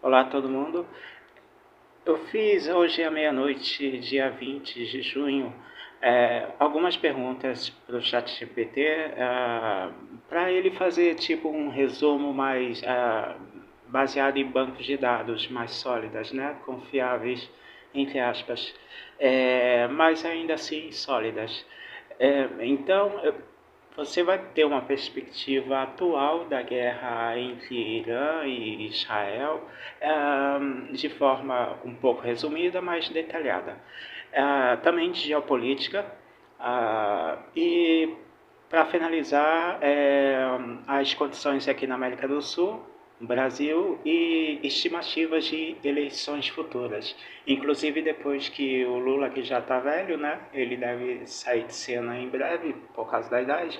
Olá todo mundo. Eu fiz hoje à meia-noite, dia 20 de junho, algumas perguntas para o ChatGPT para ele fazer tipo um resumo mais baseado em bancos de dados mais sólidas, né? Confiáveis, entre aspas, mas ainda assim sólidas. Então, você vai ter uma perspectiva atual da guerra entre Irã e Israel, de forma um pouco resumida, mas detalhada. Também de geopolítica, e para finalizar, as condições aqui na América do Sul, Brasil, e estimativas de eleições futuras. Inclusive depois que o Lula, que já está velho, né, ele deve sair de cena em breve por causa da idade.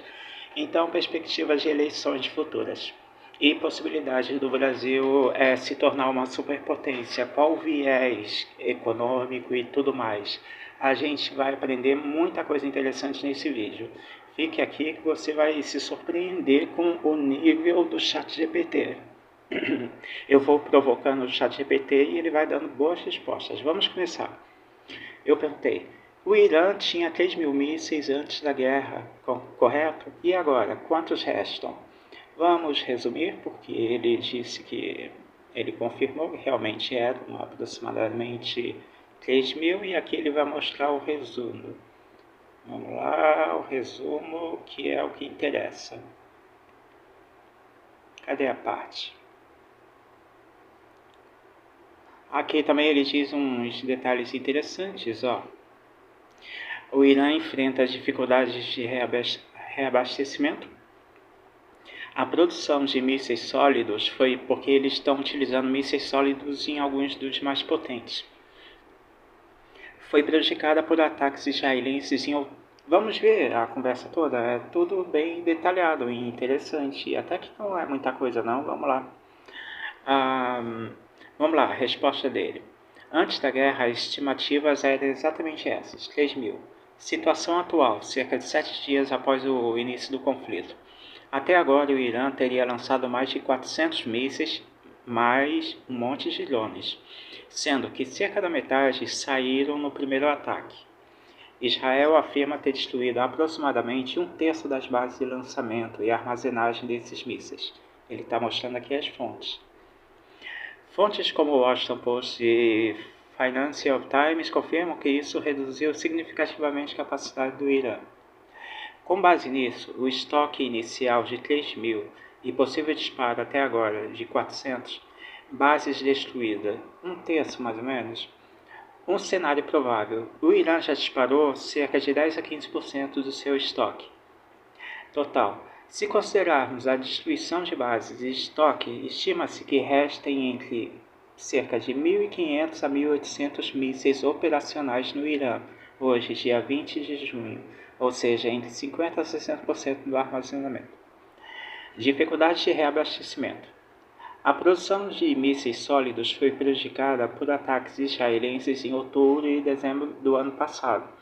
Então, perspectivas de eleições futuras e possibilidade do Brasil se tornar uma superpotência, qual o viés econômico e tudo mais. A gente vai aprender muita coisa interessante nesse vídeo. Fique aqui que você vai se surpreender com o nível do ChatGPT. Eu vou provocando o ChatGPT e ele vai dando boas respostas. Vamos começar. Eu perguntei, o Irã tinha 3.000 mísseis antes da guerra, correto? E agora, quantos restam? Vamos resumir, porque ele disse que ele confirmou que realmente eram aproximadamente 3.000 e aqui ele vai mostrar o resumo. Vamos lá, o resumo que é o que interessa. Cadê a parte? Aqui também ele diz uns detalhes interessantes, ó. O Irã enfrenta dificuldades de reabastecimento. A produção de mísseis sólidos foi porque eles estão utilizando mísseis sólidos em alguns dos mais potentes. Foi prejudicada por ataques israelenses em. Vamos ver a conversa toda, é tudo bem detalhado e interessante, até que não é muita coisa não, vamos lá. Vamos lá, a resposta dele. Antes da guerra, as estimativas eram exatamente essas, 3.000. Situação atual, cerca de 7 dias após o início do conflito. Até agora, o Irã teria lançado mais de 400 mísseis, mais um monte de drones, sendo que cerca da metade saíram no primeiro ataque. Israel afirma ter destruído aproximadamente um terço das bases de lançamento e armazenagem desses mísseis. Ele está mostrando aqui as fontes. Fontes como o Washington Post e Financial Times confirmam que isso reduziu significativamente a capacidade do Irã. Com base nisso, o estoque inicial de 3.000 e possível disparo até agora de 400 bases destruídas, um terço mais ou menos, um cenário provável. O Irã já disparou cerca de 10 a 15% do seu estoque total. Se considerarmos a destruição de bases e estoque, estima-se que restem entre cerca de 1.500 a 1.800 mísseis operacionais no Irã, hoje, dia 20 de junho, ou seja, entre 50% a 60% do armazenamento. Dificuldade de reabastecimento. A produção de mísseis sólidos foi prejudicada por ataques israelenses em outubro e dezembro do ano passado,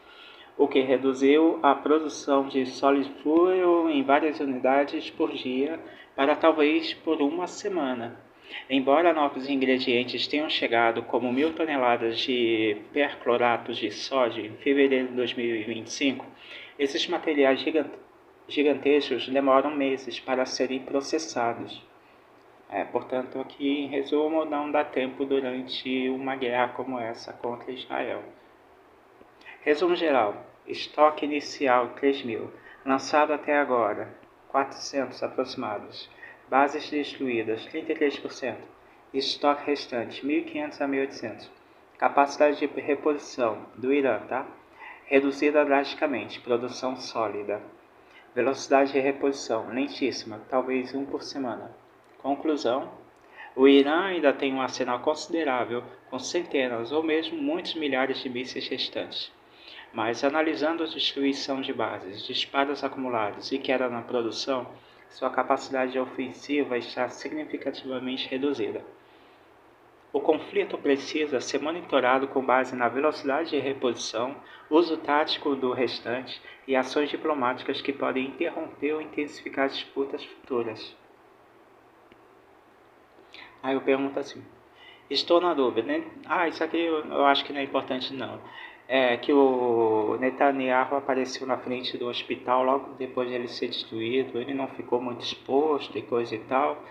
o que reduziu a produção de Solid Fuel em várias unidades por dia para talvez por uma semana. Embora novos ingredientes tenham chegado, como 1.000 toneladas de perclorato de sódio em fevereiro de 2025, esses materiais gigantescos demoram meses para serem processados. Portanto, aqui em resumo, não dá tempo durante uma guerra como essa contra Israel. Resumo geral. Estoque inicial 3.000. Lançado até agora 400 aproximados. Bases destruídas 33%. Estoque restante 1.500 a 1.800. Capacidade de reposição do Irã, tá? Reduzida drasticamente. Produção sólida. Velocidade de reposição lentíssima, talvez 1 por semana. Conclusão. O Irã ainda tem um arsenal considerável, com centenas ou mesmo muitos milhares de mísseis restantes. Mas analisando a destruição de bases, disparos acumulados e queda na produção, sua capacidade ofensiva está significativamente reduzida. O conflito precisa ser monitorado com base na velocidade de reposição, uso tático do restante e ações diplomáticas que podem interromper ou intensificar disputas futuras. Aí eu pergunto assim, Estou na dúvida, né? Isso aqui eu acho que não é importante não. É que o Netanyahu apareceu na frente do hospital logo depois de ele ser destruído. Ele não ficou muito exposto e coisa e tal.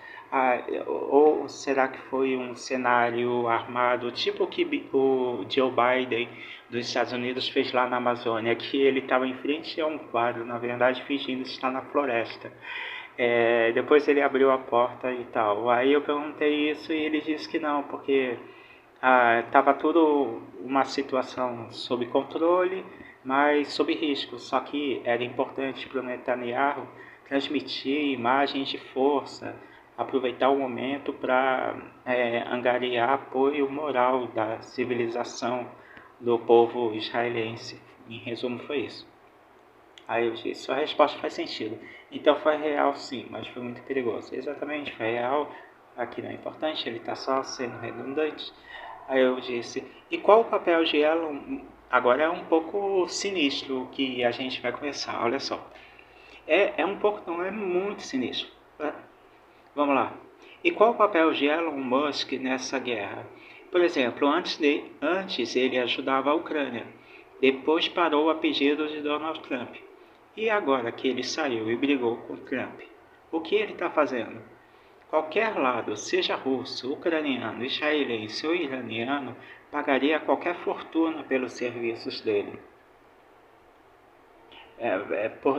Ou será que foi um cenário armado, tipo o que o Joe Biden dos Estados Unidos fez lá na Amazônia, que ele estava em frente a um quadro, na verdade, fingindo estar na floresta. Depois ele abriu a porta e tal. Aí eu perguntei isso e ele disse que não, porque estava tudo uma situação sob controle, mas sob risco. Só que era importante para o Netanyahu transmitir imagens de força, aproveitar o momento para angariar apoio moral da civilização do povo israelense. Em resumo, foi isso. Aí eu disse, sua resposta faz sentido. Então foi real sim, mas foi muito perigoso. Exatamente, foi real. Aqui não é importante, ele está só sendo redundante. Aí eu disse, e qual o papel de Elon? Agora é um pouco sinistro o que a gente vai começar, olha só. É um pouco, não é muito sinistro. Vamos lá. E qual o papel de Elon Musk nessa guerra? Por exemplo, antes ele ajudava a Ucrânia, depois parou a pedido de Donald Trump. E agora que ele saiu e brigou com Trump, o que ele está fazendo? Qualquer lado, seja russo, ucraniano, israelense ou iraniano, pagaria qualquer fortuna pelos serviços dele.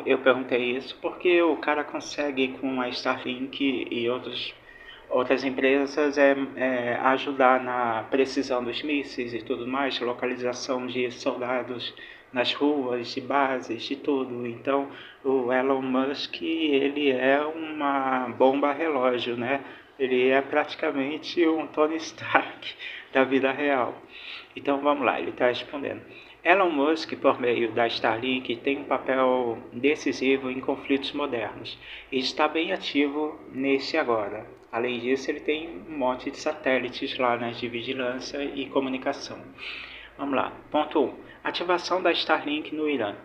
Eu perguntei isso porque o cara consegue com a Starlink e outras empresas ajudar na precisão dos mísseis e tudo mais, localização de soldados nas ruas, de bases, de tudo. Então, o Elon Musk, ele é uma bomba relógio, né? Ele é praticamente um Tony Stark da vida real. Então, vamos lá, ele está respondendo. Elon Musk, por meio da Starlink, tem um papel decisivo em conflitos modernos e está bem ativo nesse agora. Além disso, ele tem um monte de satélites lá de vigilância e comunicação. Vamos lá. Ponto 1. Ativação da Starlink no Irã.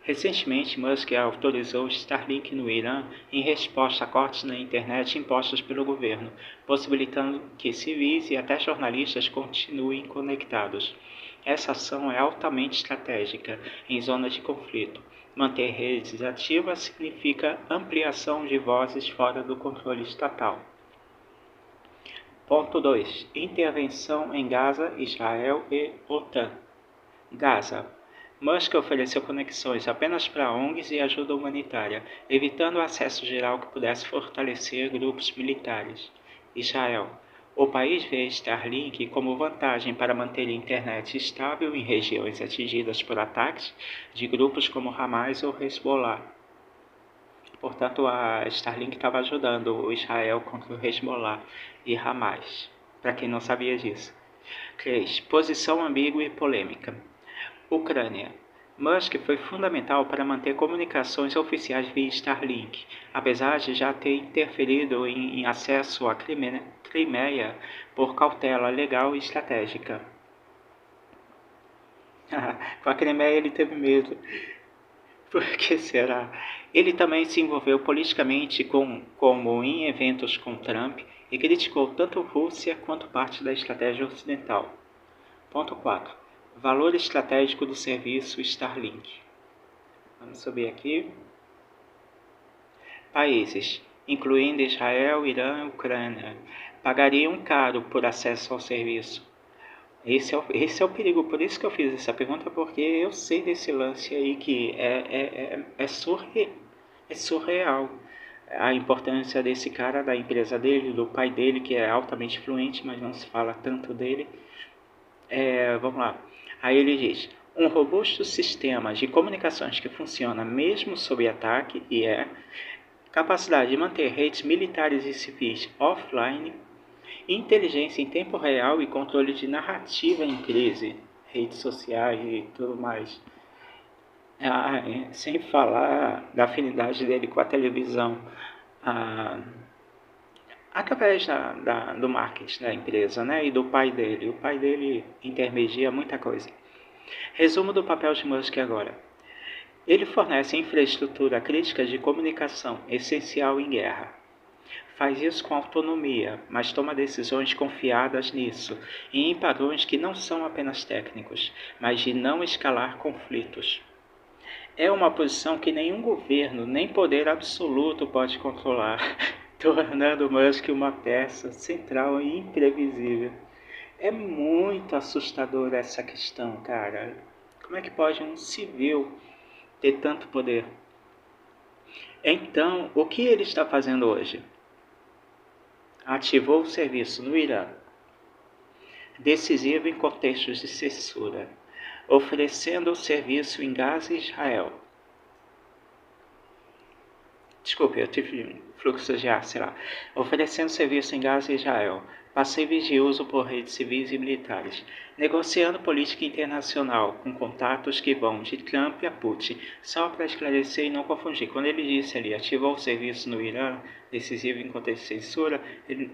Recentemente, Musk autorizou Starlink no Irã em resposta a cortes na internet impostos pelo governo, possibilitando que civis e até jornalistas continuem conectados. Essa ação é altamente estratégica em zonas de conflito. Manter redes ativas significa ampliação de vozes fora do controle estatal. Ponto 2. Intervenção em Gaza, Israel e OTAN. Gaza. Musk ofereceu conexões apenas para ONGs e ajuda humanitária, evitando o acesso geral que pudesse fortalecer grupos militares. Israel. O país vê Starlink como vantagem para manter a internet estável em regiões atingidas por ataques de grupos como Hamas ou Hezbollah. Portanto, a Starlink estava ajudando o Israel contra o Hezbollah e Hamas, para quem não sabia disso. 3. Posição ambígua e polêmica. Ucrânia. Musk foi fundamental para manter comunicações oficiais via Starlink, apesar de já ter interferido em acesso à Crimeia por cautela legal e estratégica. Com a Crimeia ele teve medo. Por que será? Ele também se envolveu politicamente como em eventos com Trump e criticou tanto a Rússia quanto parte da estratégia ocidental. Ponto 4. Valor estratégico do serviço Starlink. Vamos subir aqui. Países, incluindo Israel, Irã e Ucrânia, pagariam caro por acesso ao serviço. Esse é o perigo, por isso que eu fiz essa pergunta, porque eu sei desse lance aí que é surreal a importância desse cara, da empresa dele, do pai dele, que é altamente influente, mas não se fala tanto dele. Vamos lá. Aí ele diz, um robusto sistema de comunicações que funciona mesmo sob ataque e capacidade de manter redes militares e civis offline, inteligência em tempo real e controle de narrativa em crise, redes sociais e tudo mais. Sem falar da afinidade dele com a televisão, através do marketing da empresa, né, e do pai dele. O pai dele intermedia muita coisa. Resumo do papel de Musk agora. Ele fornece infraestrutura crítica de comunicação, essencial em guerra. faz isso com autonomia, mas toma decisões confiadas nisso e em padrões que não são apenas técnicos, mas de não escalar conflitos. É uma posição que nenhum governo, nem poder absoluto pode controlar, tornando Musk uma peça central e imprevisível. É muito assustador essa questão, cara. Como é que pode um civil ter tanto poder? Então, o que ele está fazendo hoje? Ativou o serviço no Irã, decisivo em contextos de censura, oferecendo o serviço em Gaza e Israel. Desculpe, eu tive fluxo de ar, sei lá. Oferecendo serviço em Gaza e Israel, passíveis de uso por redes civis e militares, negociando política internacional com contatos que vão de Trump a Putin. Só para esclarecer e não confundir, quando ele disse ali, ativou o serviço no Irã, decisivo em contexto de censura, ele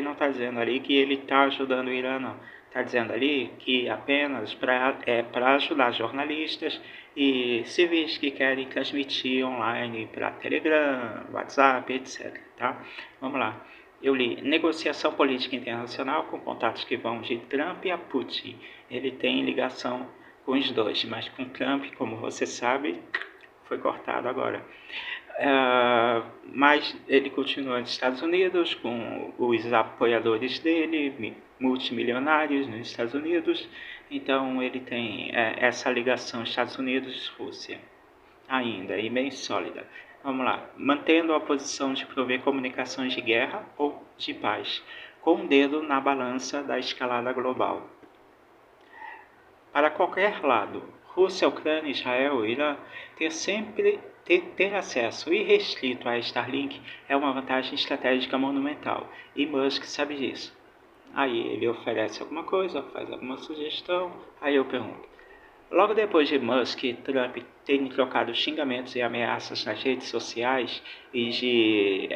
não tá dizendo ali que ele está ajudando o Irã, não. Está dizendo ali que apenas para ajudar jornalistas e civis que querem transmitir online para Telegram, WhatsApp, etc. Tá? Vamos lá. Eu li negociação política internacional com contatos que vão de Trump a Putin. Ele tem ligação com os dois, mas com Trump, como você sabe, foi cortado agora. Mas ele continua nos Estados Unidos, com os apoiadores dele, multimilionários nos Estados Unidos. Então ele tem essa ligação Estados Unidos-Rússia ainda, e bem sólida. Vamos lá. Mantendo a posição de prover comunicações de guerra ou de paz, com um dedo na balança da escalada global. Para qualquer lado, Rússia, Ucrânia, Israel, Irã, ter acesso irrestrito a Starlink é uma vantagem estratégica monumental, e Musk sabe disso. Aí ele oferece alguma coisa, faz alguma sugestão, aí eu pergunto. Logo depois de Musk e Trump terem trocado xingamentos e ameaças nas redes sociais e de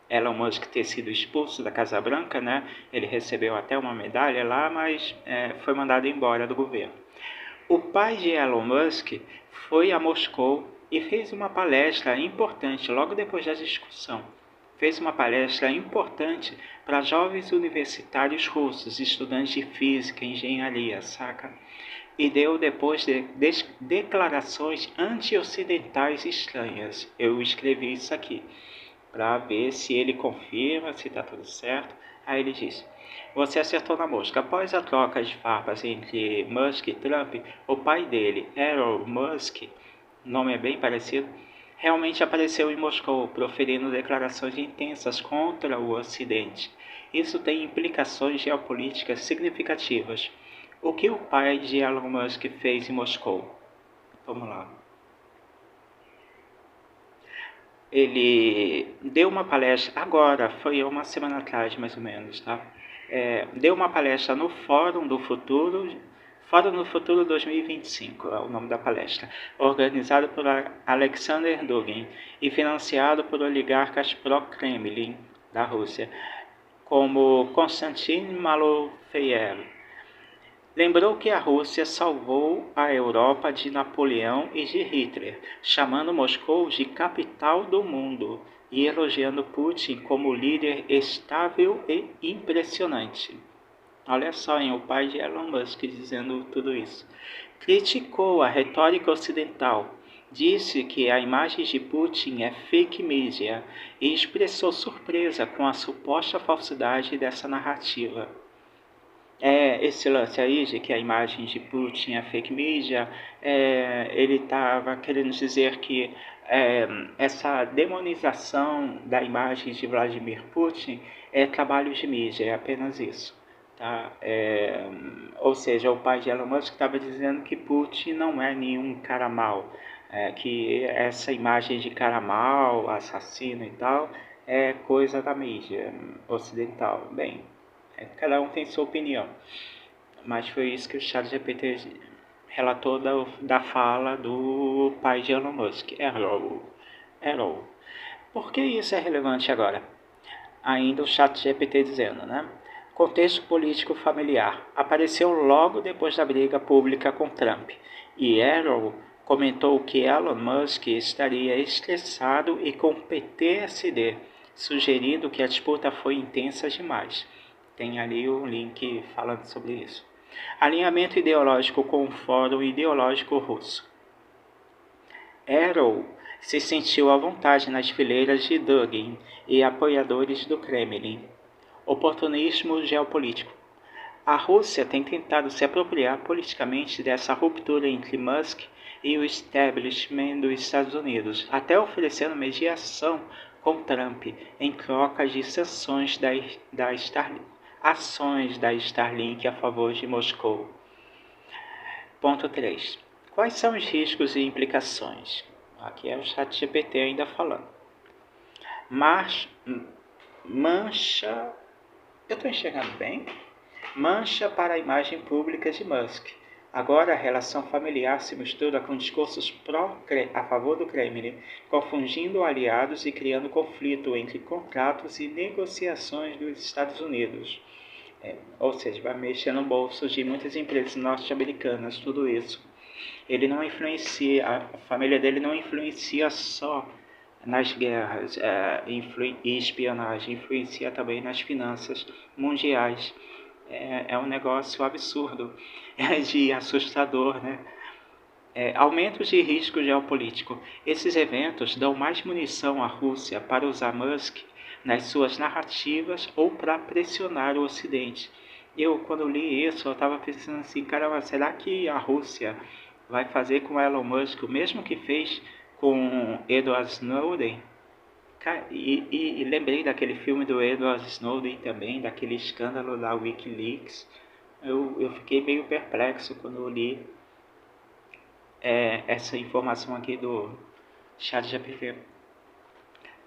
Elon Musk ter sido expulso da Casa Branca, né? Ele recebeu até uma medalha lá, mas foi mandado embora do governo. O pai de Elon Musk foi a Moscou e fez uma palestra importante logo depois da discussão. Fez uma palestra importante para jovens universitários russos, estudantes de física e engenharia, saca? E deu depois declarações anti-ocidentais estranhas. Eu escrevi isso aqui para ver se ele confirma, se está tudo certo. Aí ele disse: você acertou na mosca. Após a troca de farpas entre Musk e Trump, o pai dele, Elon Musk, nome é bem parecido, realmente apareceu em Moscou, proferindo declarações intensas contra o Ocidente. Isso tem implicações geopolíticas significativas. O que o pai de Elon Musk fez em Moscou? Vamos lá. Ele deu uma palestra agora, foi uma semana atrás mais ou menos, tá? Deu uma palestra no Fórum do Futuro 2025, é o nome da palestra, organizado por Alexander Dugin e financiado por oligarcas pró-Kremlin da Rússia, como Konstantin Malofeyev. Lembrou que a Rússia salvou a Europa de Napoleão e de Hitler, chamando Moscou de capital do mundo e elogiando Putin como líder estável e impressionante. Olha só, hein, o pai de Elon Musk dizendo tudo isso. Criticou a retórica ocidental, disse que a imagem de Putin é fake media e expressou surpresa com a suposta falsidade dessa narrativa. Esse lance aí de que a imagem de Putin é fake media, ele estava querendo dizer que essa demonização da imagem de Vladimir Putin é trabalho de mídia, é apenas isso. Tá? Ou seja, o pai de Elon Musk estava dizendo que Putin não é nenhum cara mau, que essa imagem de cara mau, assassino e tal, é coisa da mídia ocidental. Bem, cada um tem sua opinião, mas foi isso que o ChatGPT relatou da fala do pai de Elon Musk, Errol. Por que isso é relevante agora? Ainda o ChatGPT dizendo, né? Contexto político familiar. Apareceu logo depois da briga pública com Trump, e Errol comentou que Elon Musk estaria estressado e com PTSD sugerindo que a disputa foi intensa demais. Tem ali um link falando sobre isso. Alinhamento ideológico com o Fórum Ideológico Russo. Arrow se sentiu à vontade nas fileiras de Dugin e apoiadores do Kremlin. Oportunismo geopolítico. A Rússia tem tentado se apropriar politicamente dessa ruptura entre Musk e o establishment dos Estados Unidos, até oferecendo mediação com Trump em troca de sanções ações da Starlink a favor de Moscou. Ponto 3. Quais são os riscos e implicações? Aqui é o ChatGPT ainda falando. Mancha... Eu estou enxergando bem? Mancha para a imagem pública de Musk. Agora a relação familiar se mistura com discursos a favor do Kremlin, confundindo aliados e criando conflito entre contratos e negociações dos Estados Unidos. Ou seja, vai mexer no bolso de muitas empresas norte-americanas, tudo isso. Ele não influencia, a família dele não influencia só nas guerras e espionagem, influencia também nas finanças mundiais. É um negócio absurdo, de assustador, né? Aumento de risco geopolítico. Esses eventos dão mais munição à Rússia para usar Musk nas suas narrativas ou para pressionar o Ocidente. Quando li isso, eu estava pensando assim, caramba, será que a Rússia vai fazer com Elon Musk o mesmo que fez com Edward Snowden? E lembrei daquele filme do Edward Snowden também, daquele escândalo da Wikileaks. Eu fiquei meio perplexo quando eu li essa informação aqui do ChatGPT.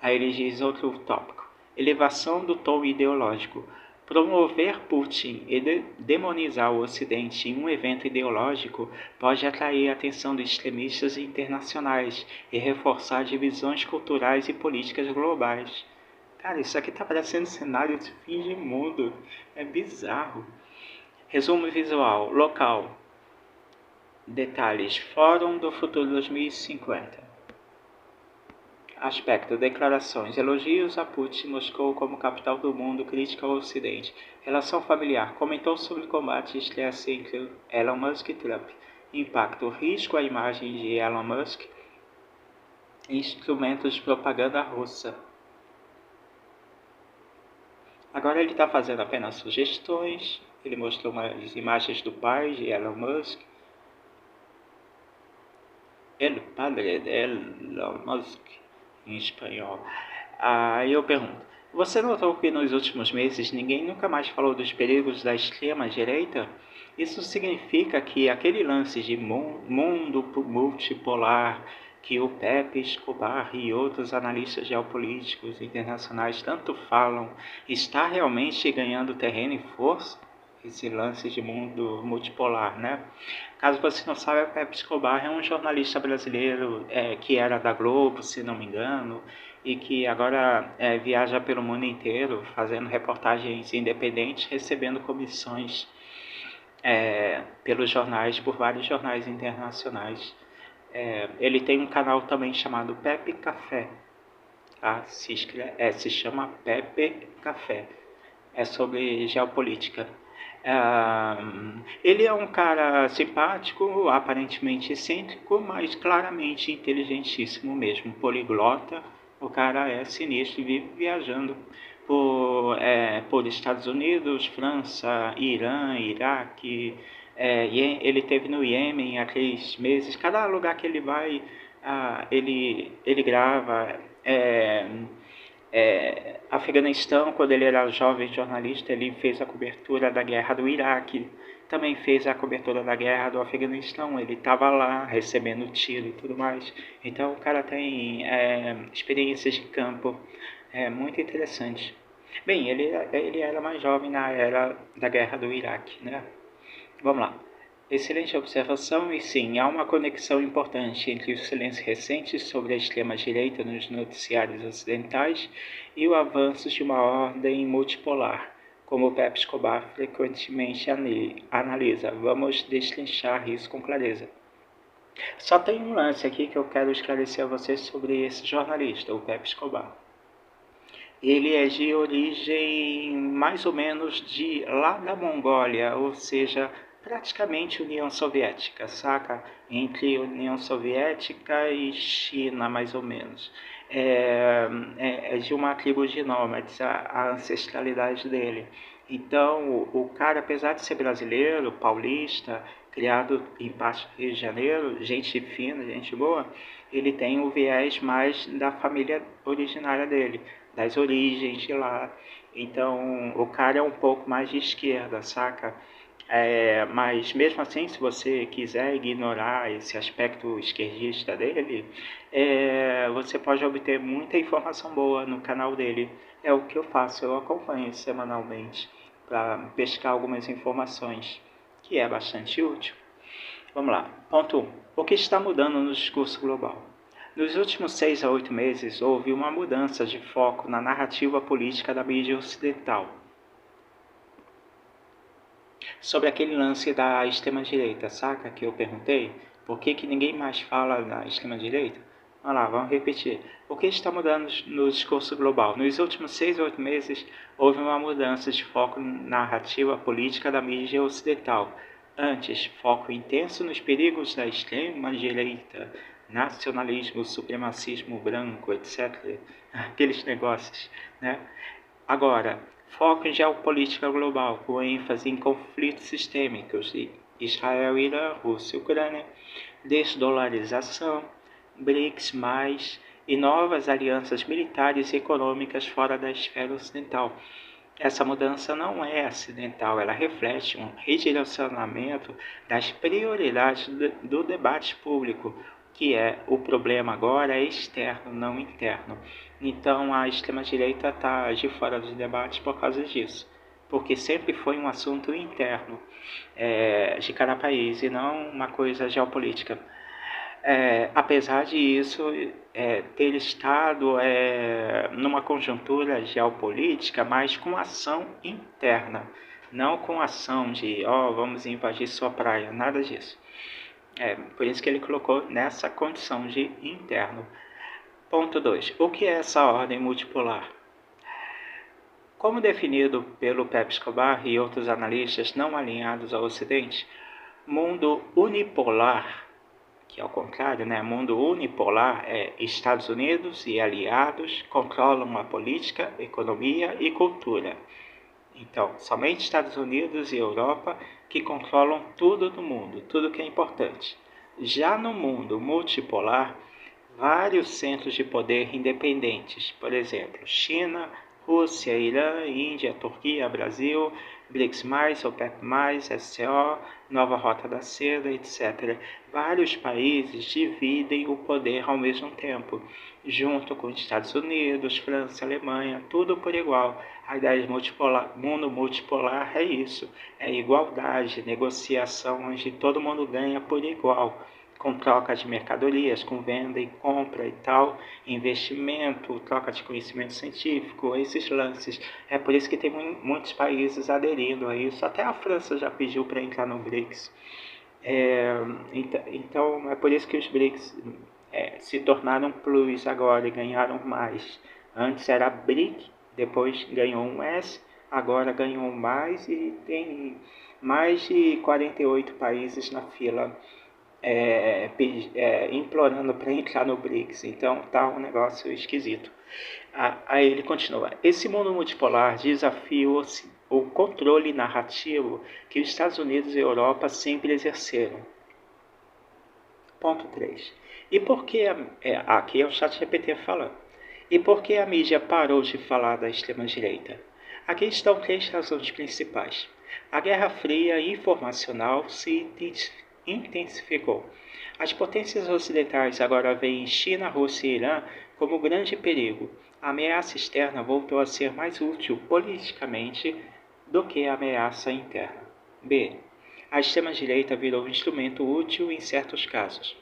Aí ele diz outro tópico. Elevação do tom ideológico. Promover Putin e demonizar o Ocidente em um evento ideológico pode atrair a atenção de extremistas internacionais e reforçar divisões culturais e políticas globais. Cara, isso aqui tá parecendo cenário de fim de mundo. É bizarro. Resumo visual. Local. Detalhes. Fórum do Futuro 2050. Aspecto, declarações, elogios a Putin, Moscou como capital do mundo, crítica ao Ocidente. Relação familiar, comentou sobre o combate e estresse entre Elon Musk e Trump. Impacto, risco à imagem de Elon Musk, instrumentos de propaganda russa. Agora ele está fazendo apenas sugestões, ele mostrou umas imagens do pai de Elon Musk. El padre de Elon Musk, em espanhol. Aí eu pergunto, você notou que nos últimos meses ninguém nunca mais falou dos perigos da extrema-direita? Isso significa que aquele lance de mundo multipolar que o Pepe Escobar e outros analistas geopolíticos internacionais tanto falam está realmente ganhando terreno e força? Esse lance de mundo multipolar, né? Caso você não saiba, Pepe Escobar é um jornalista brasileiro que era da Globo, se não me engano, e que agora viaja pelo mundo inteiro fazendo reportagens independentes, recebendo comissões pelos jornais, por vários jornais internacionais. Ele tem um canal também chamado Pepe Café, tá? Se chama Pepe Café, é sobre geopolítica. Ele é um cara simpático, aparentemente excêntrico, mas claramente inteligentíssimo mesmo, poliglota. O cara é sinistro e vive viajando por Estados Unidos, França, Irã, Iraque. Ele teve no Iêmen há 3 meses. Cada lugar que ele vai, ele grava. Afeganistão, quando ele era jovem jornalista, ele fez a cobertura da guerra do Iraque, também fez a cobertura da guerra do Afeganistão, ele estava lá recebendo tiro e tudo mais. Então o cara tem experiências de campo muito interessantes. Bem, ele era mais jovem na era da guerra do Iraque, né? Vamos lá. Excelente observação, e sim, há uma conexão importante entre os silêncios recentes sobre a extrema-direita nos noticiários ocidentais e o avanço de uma ordem multipolar, como o Pepe Escobar frequentemente analisa. Vamos destrinchar isso com clareza. Só tem um lance aqui que eu quero esclarecer a vocês sobre esse jornalista, o Pepe Escobar. ele é de origem mais ou menos de lá da Mongólia, ou seja, praticamente União Soviética, saca? Entre União Soviética e China, mais ou menos. É de uma tribo de nômades, a ancestralidade dele. Então, o cara, apesar de ser brasileiro, paulista, criado em parte do Rio de Janeiro, gente fina, gente boa, ele tem o viés mais da família originária dele, das origens de lá. Então, o cara é um pouco mais de esquerda, saca? Mas mesmo assim, se você quiser ignorar esse aspecto esquerdista dele, você pode obter muita informação boa no canal dele. É o que eu faço, eu acompanho semanalmente para pescar algumas informações, que é bastante útil. Vamos lá. Ponto 1. O que está mudando no discurso global? Nos últimos 6 a 8 meses, houve uma mudança de foco na narrativa política da mídia ocidental. Sobre aquele lance da extrema-direita, saca? Que eu perguntei, por que ninguém mais fala da extrema-direita? Vamos lá, vamos repetir. O que está mudando no discurso global? Nos últimos 6 a 8 meses, houve uma mudança de foco na narrativa política da mídia ocidental. Antes, foco intenso nos perigos da extrema-direita, nacionalismo, supremacismo branco, etc. Aqueles negócios, né? Agora, foco em geopolítica global, com ênfase em conflitos sistêmicos de Israel, Irã, Rússia e Ucrânia, desdolarização, BRICS+, e novas alianças militares e econômicas fora da esfera ocidental. Essa mudança não é acidental, ela reflete um redirecionamento das prioridades do debate público, que é o problema agora é externo, não interno. Então a extrema-direita está de fora dos debates por causa disso, porque sempre foi um assunto interno de cada país e não uma coisa geopolítica. Apesar de isso ter estado numa conjuntura geopolítica, mas com ação interna, não com ação de, vamos invadir sua praia, nada disso. Por isso que ele colocou nessa condição de interno. Ponto 2. O que é essa ordem multipolar? Como definido pelo Pepe Escobar e outros analistas não alinhados ao Ocidente, mundo unipolar, que ao contrário, né? Mundo unipolar é Estados Unidos e aliados controlam a política, economia e cultura. Então, somente Estados Unidos e Europa que controlam tudo no mundo, tudo que é importante. Já no mundo multipolar, vários centros de poder independentes, por exemplo, China, Rússia, Irã, Índia, Turquia, Brasil, BRICS+, OPEP+, SCO, Nova Rota da Seda, etc. Vários países dividem o poder ao mesmo tempo, junto com Estados Unidos, França, Alemanha, tudo por igual. A ideia de mundo multipolar é isso, é igualdade, negociação onde todo mundo ganha por igual, com troca de mercadorias, com venda e compra e tal, investimento, troca de conhecimento científico, esses lances. É por isso que tem muitos países aderindo a isso. Até a França já pediu para entrar no BRICS. Então, é por isso que os BRICS se tornaram plus agora e ganharam mais. Antes era BRIC, depois ganhou um S, agora ganhou mais e tem mais de 48 países na fila implorando para entrar no BRICS. Então tá um negócio esquisito. Aí ele continua. Esse mundo multipolar desafia o controle narrativo que os Estados Unidos e a Europa sempre exerceram. Ponto 3. E por que aqui é o ChatGPT falando. E por que a mídia parou de falar da extrema-direita? Aqui estão 3 razões principais. A Guerra Fria informacional se intensificou. As potências ocidentais agora veem China, Rússia e Irã como grande perigo. A ameaça externa voltou a ser mais útil politicamente do que a ameaça interna. B. A extrema-direita virou um instrumento útil em certos casos.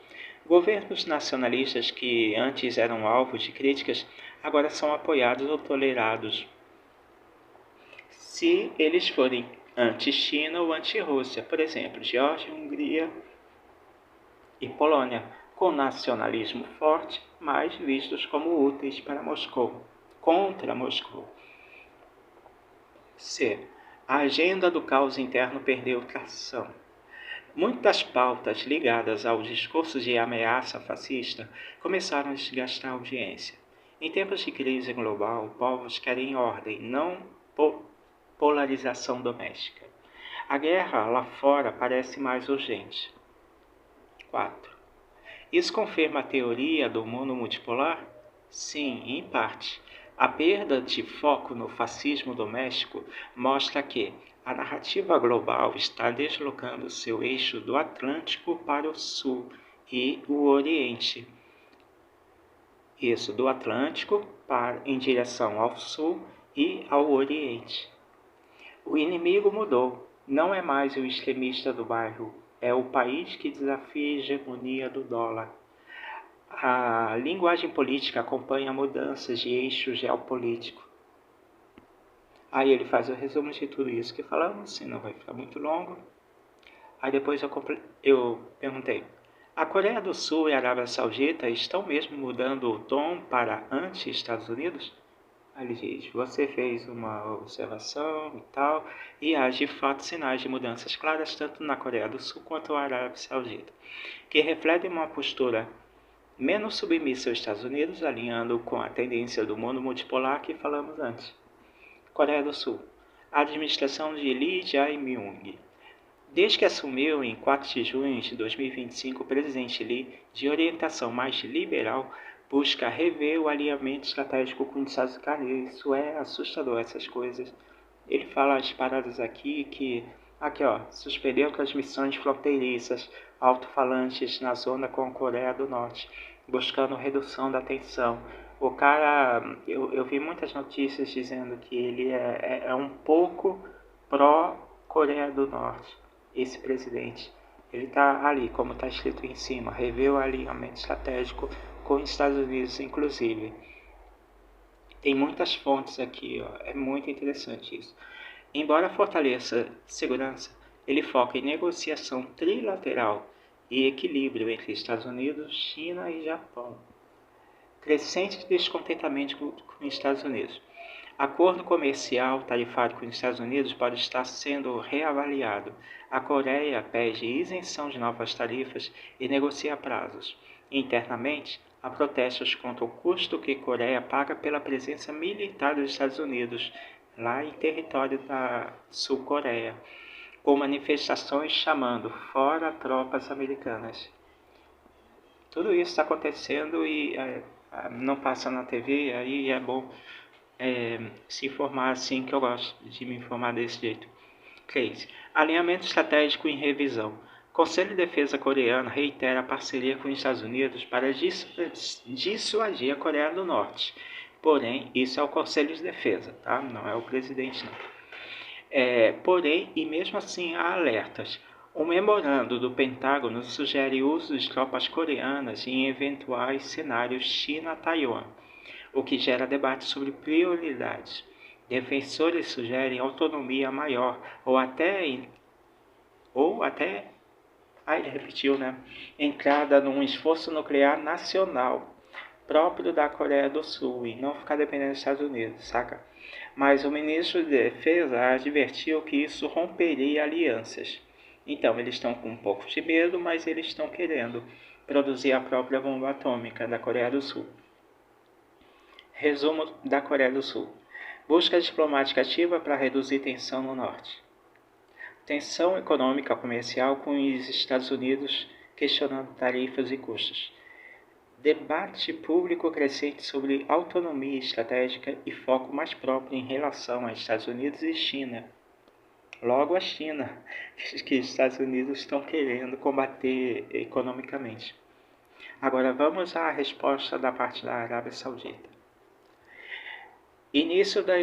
Governos nacionalistas que antes eram alvo de críticas agora são apoiados ou tolerados se eles forem anti-China ou anti-Rússia, por exemplo, Geórgia, Hungria e Polônia, com nacionalismo forte, mas vistos como úteis para Moscou. contra Moscou. C. A agenda do caos interno perdeu tração. Muitas pautas ligadas ao discurso de ameaça fascista começaram a desgastar a audiência. Em tempos de crise global, povos querem ordem, não polarização doméstica. A guerra lá fora parece mais urgente. 4. Isso confirma a teoria do mundo multipolar? Sim, em parte. A perda de foco no fascismo doméstico mostra que a narrativa global está deslocando seu eixo do Atlântico para o Sul e o Oriente. Isso, do Atlântico em direção ao Sul e ao Oriente. O inimigo mudou. Não é mais o extremista do bairro, é o país que desafia a hegemonia do dólar. A linguagem política acompanha mudanças de eixo geopolítico. Aí ele faz o resumo de tudo isso que falamos, senão vai ficar muito longo. Aí depois eu perguntei, a Coreia do Sul e a Arábia Saudita estão mesmo mudando o tom para anti-Estados Unidos? Aí ele diz, você fez uma observação e tal, e há de fato sinais de mudanças claras tanto na Coreia do Sul quanto na Arábia Saudita, que refletem uma postura menos submissa aos Estados Unidos, alinhando com a tendência do mundo multipolar que falamos antes. Coreia do Sul. A administração de Lee Jae-myung. Desde que assumiu em 4 de junho de 2025, o presidente Lee, de orientação mais liberal, busca rever o alinhamento estratégico com os Estados Unidos. Isso é assustador, essas coisas. Ele fala as paradas aqui que... Aqui, ó, suspendeu transmissões fronteiriças, alto-falantes na zona com a Coreia do Norte, buscando redução da tensão. O cara, eu vi muitas notícias dizendo que ele é um pouco pró-Coreia do Norte, esse presidente. Ele está ali, como está escrito em cima, reveu o alinhamento estratégico com os Estados Unidos, inclusive. Tem muitas fontes aqui, ó, é muito interessante isso. Embora fortaleça segurança, ele foca em negociação trilateral e equilíbrio entre Estados Unidos, China e Japão. Crescente descontentamento com os Estados Unidos. Acordo comercial tarifário com os Estados Unidos pode estar sendo reavaliado. A Coreia pede isenção de novas tarifas e negocia prazos. Internamente, há protestos contra o custo que a Coreia paga pela presença militar dos Estados Unidos lá em território da Sul-Coreia, com manifestações chamando fora tropas americanas. Tudo isso está acontecendo e não passa na TV, aí é bom se informar assim, que eu gosto de me informar desse jeito. 3. Alinhamento estratégico em revisão. Conselho de Defesa coreano reitera a parceria com os Estados Unidos para dissuadir a Coreia do Norte. Porém, isso é o Conselho de Defesa, tá? Não é o presidente, não. Porém, e mesmo assim há alertas. O memorando do Pentágono sugere o uso de tropas coreanas em eventuais cenários China-Taiwan, o que gera debate sobre prioridades. Defensores sugerem autonomia maior ou até ele repetiu, né? Entrada num esforço nuclear nacional próprio da Coreia do Sul e não ficar dependendo dos Estados Unidos, saca? Mas o ministro de Defesa advertiu que isso romperia alianças. Então, eles estão com um pouco de medo, mas eles estão querendo produzir a própria bomba atômica da Coreia do Sul. Resumo da Coreia do Sul. Busca diplomática ativa para reduzir tensão no norte. Tensão econômica comercial com os Estados Unidos questionando tarifas e custos. Debate público crescente sobre autonomia estratégica e foco mais próprio em relação aos Estados Unidos e China. Logo a China, que os Estados Unidos estão querendo combater economicamente. Agora vamos à resposta da parte da Arábia Saudita. Início da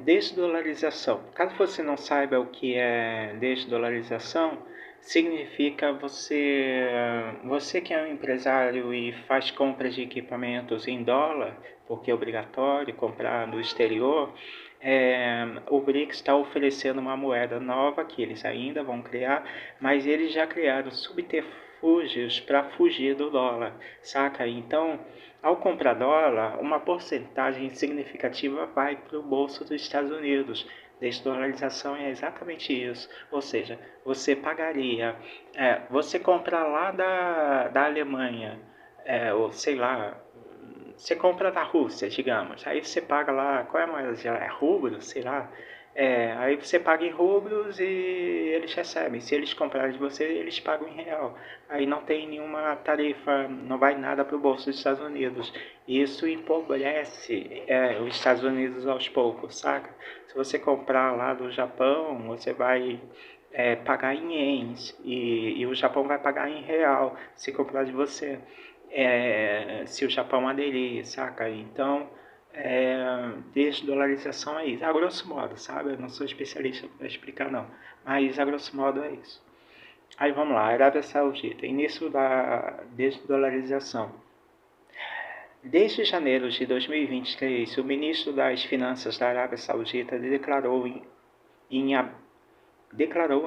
desdolarização. Caso você não saiba o que é desdolarização, significa você que é um empresário e faz compras de equipamentos em dólar, porque é obrigatório comprar do exterior, o BRICS está oferecendo uma moeda nova que eles ainda vão criar, mas eles já criaram subterfúgios para fugir do dólar, saca? Então, Ao comprar dólar, uma porcentagem significativa vai para o bolso dos Estados Unidos. Desdolarização é exatamente isso. Ou seja, você pagaria, você compra lá da Alemanha, ou sei lá, você compra da Rússia, digamos. Aí você paga lá, qual é a moeda? É rublo, sei lá. Aí você paga em rublos e eles recebem. Se eles comprarem de você, eles pagam em real. Aí não tem nenhuma tarifa, não vai nada para o bolso dos Estados Unidos. Isso empobrece os Estados Unidos aos poucos, saca? Se você comprar lá do Japão, você vai pagar em ienes e o Japão vai pagar em real se comprar de você. Se o Japão aderir, saca? Então, desdolarização é isso. A grosso modo, sabe? Eu não sou especialista para explicar, não. Mas a grosso modo é isso. Aí vamos lá, Arábia Saudita, início da desdolarização. Desde janeiro de 2023, o ministro das Finanças da Arábia Saudita declarou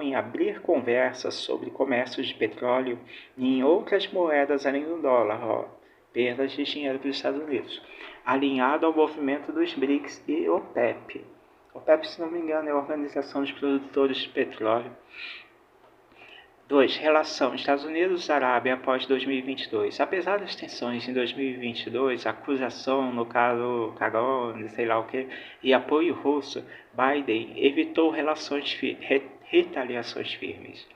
em abrir conversas sobre comércio de petróleo e em outras moedas além do dólar, perdas de dinheiro para os Estados Unidos, alinhado ao movimento dos BRICS e OPEP. OPEP, se não me engano, é a Organização dos Produtores de Petróleo. 2. Relação Estados Unidos-Arábia após 2022. Apesar das tensões em 2022, acusação, no caso Caron, sei lá o que, e apoio russo, Biden evitou retaliações firmes.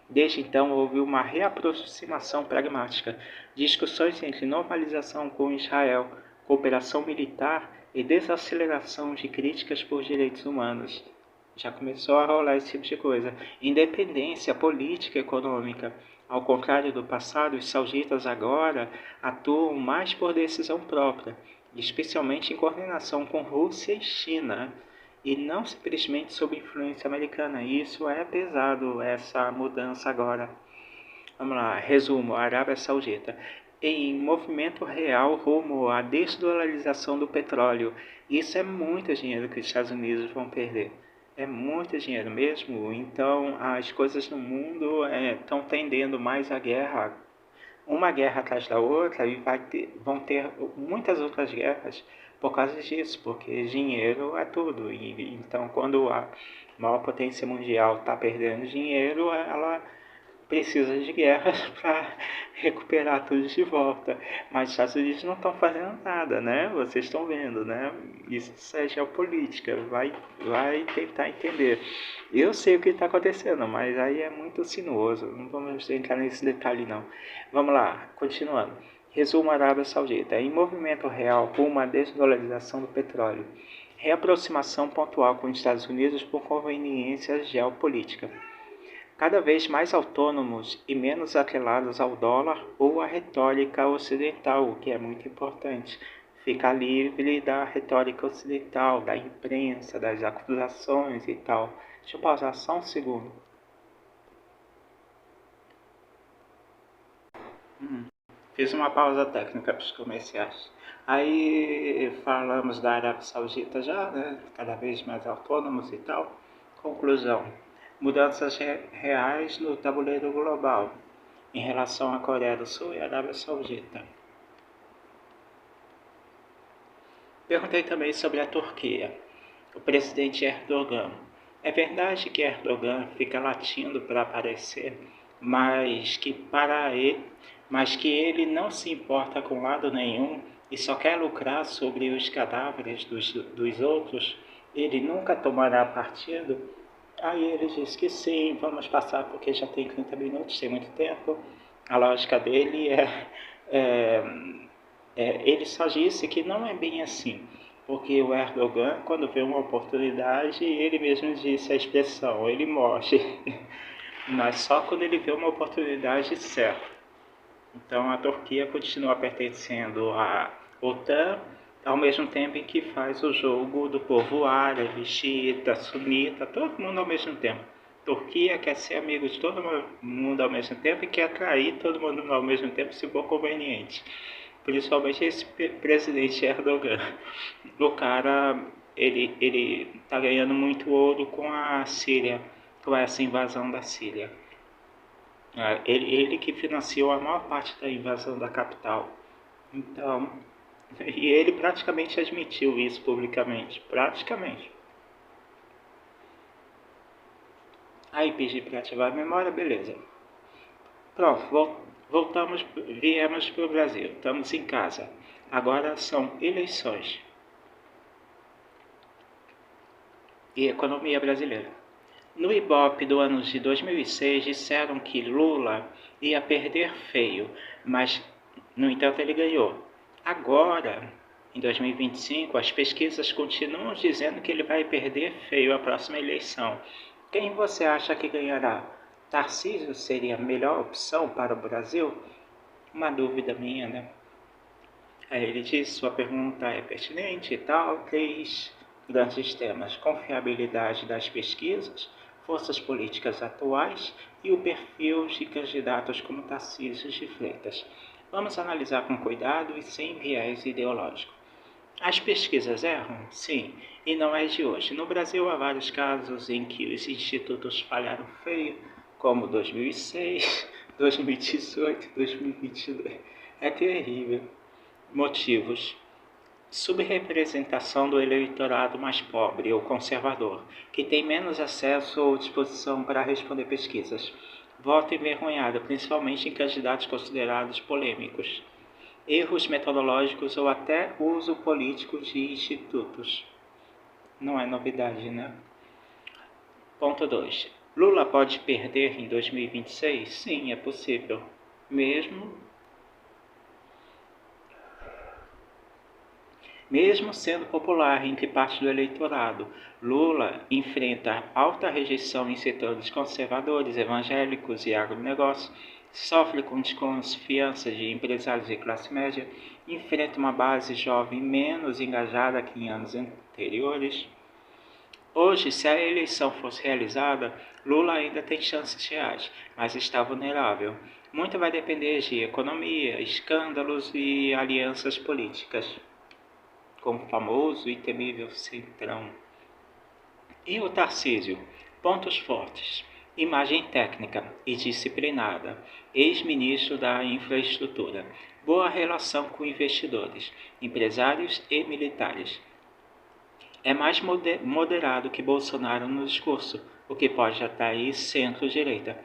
Desde então, houve uma reaproximação pragmática, discussões entre normalização com Israel, cooperação militar e desaceleração de críticas por direitos humanos. Já começou a rolar esse tipo de coisa. Independência política e econômica. Ao contrário do passado, os sauditas agora atuam mais por decisão própria, especialmente em coordenação com Rússia e China, e não simplesmente sob influência americana. Isso é pesado, essa mudança agora. Vamos lá, resumo, Arábia Saudita. Em movimento real rumo à desdolarização do petróleo. Isso é muito dinheiro que os Estados Unidos vão perder. É muito dinheiro mesmo, então as coisas no mundo estão tendendo mais à guerra, uma guerra atrás da outra, e vão ter muitas outras guerras por causa disso, porque dinheiro é tudo. Então, quando a maior potência mundial está perdendo dinheiro, ela precisa de guerras para recuperar tudo de volta. Mas os Estados Unidos não estão fazendo nada, né? Vocês estão vendo, né? Isso é geopolítica. Vai tentar entender. Eu sei o que está acontecendo, mas aí é muito sinuoso. Não vamos entrar nesse detalhe, não. Vamos lá, continuando. Resumo Arábia Saudita. Em movimento real rumo à desdolarização do petróleo. Reaproximação pontual com os Estados Unidos por conveniência geopolítica. Cada vez mais autônomos e menos atrelados ao dólar ou à retórica ocidental, o que é muito importante. Ficar livre da retórica ocidental, da imprensa, das acusações e tal. Deixa eu pausar só um segundo. Fiz uma pausa técnica para os comerciais. Aí falamos da Arábia Saudita já, né? Cada vez mais autônomos e tal. Conclusão. Mudanças reais no tabuleiro global em relação à Coreia do Sul e à Arábia Saudita. Perguntei também sobre a Turquia. O presidente Erdogan. É verdade que Erdogan fica latindo para aparecer, mas que ele não se importa com lado nenhum e só quer lucrar sobre os cadáveres dos outros? Ele nunca tomará partido? Aí ele disse que sim, vamos passar porque já tem 30 minutos, tem muito tempo. A lógica dele é ele só disse que não é bem assim, porque o Erdogan, quando vê uma oportunidade, ele mesmo disse a expressão, ele morre, mas só quando ele vê uma oportunidade certa. Então a Turquia continua pertencendo à OTAN, ao mesmo tempo em que faz o jogo do povo árabe, xiita, sunita, todo mundo ao mesmo tempo. Turquia quer ser amigo de todo mundo ao mesmo tempo e quer atrair todo mundo ao mesmo tempo se for conveniente. Principalmente esse presidente Erdogan. O cara, ele tá ganhando muito ouro com a Síria, com essa invasão da Síria. Ele que financiou a maior parte da invasão da capital. Então, e ele praticamente admitiu isso publicamente, praticamente. Aí pedi para ativar a memória, beleza. Pronto, voltamos, viemos para o Brasil, estamos em casa. Agora são eleições e economia brasileira. No Ibope do ano de 2006 disseram que Lula ia perder feio, mas no entanto ele ganhou. Agora, em 2025, as pesquisas continuam dizendo que ele vai perder feio a próxima eleição. Quem você acha que ganhará? Tarcísio seria a melhor opção para o Brasil? Uma dúvida minha, né? Aí ele diz, sua pergunta é pertinente e tal, 3 grandes temas: confiabilidade das pesquisas, forças políticas atuais e o perfil de candidatos como Tarcísio de Freitas. Vamos analisar com cuidado e sem viés ideológico. As pesquisas erram? Sim, e não é de hoje. No Brasil há vários casos em que os institutos falharam feio, como 2006, 2018, 2022. É terrível. Motivos: subrepresentação do eleitorado mais pobre ou conservador, que tem menos acesso ou disposição para responder pesquisas. Voto envergonhado, principalmente em candidatos considerados polêmicos. Erros metodológicos ou até uso político de institutos. Não é novidade, né? Ponto 2. Lula pode perder em 2026? Sim, é possível. Mesmo sendo popular entre parte do eleitorado, Lula enfrenta alta rejeição em setores conservadores, evangélicos e agronegócio, sofre com desconfiança de empresários de classe média, enfrenta uma base jovem menos engajada que em anos anteriores. Hoje, se a eleição fosse realizada, Lula ainda tem chances reais, mas está vulnerável. Muito vai depender de economia, escândalos e alianças políticas, como o famoso e temível Centrão. E o Tarcísio? Pontos fortes: imagem técnica e disciplinada, ex-ministro da Infraestrutura, boa relação com investidores, empresários e militares. É mais moderado que Bolsonaro no discurso, o que pode atrair centro-direita.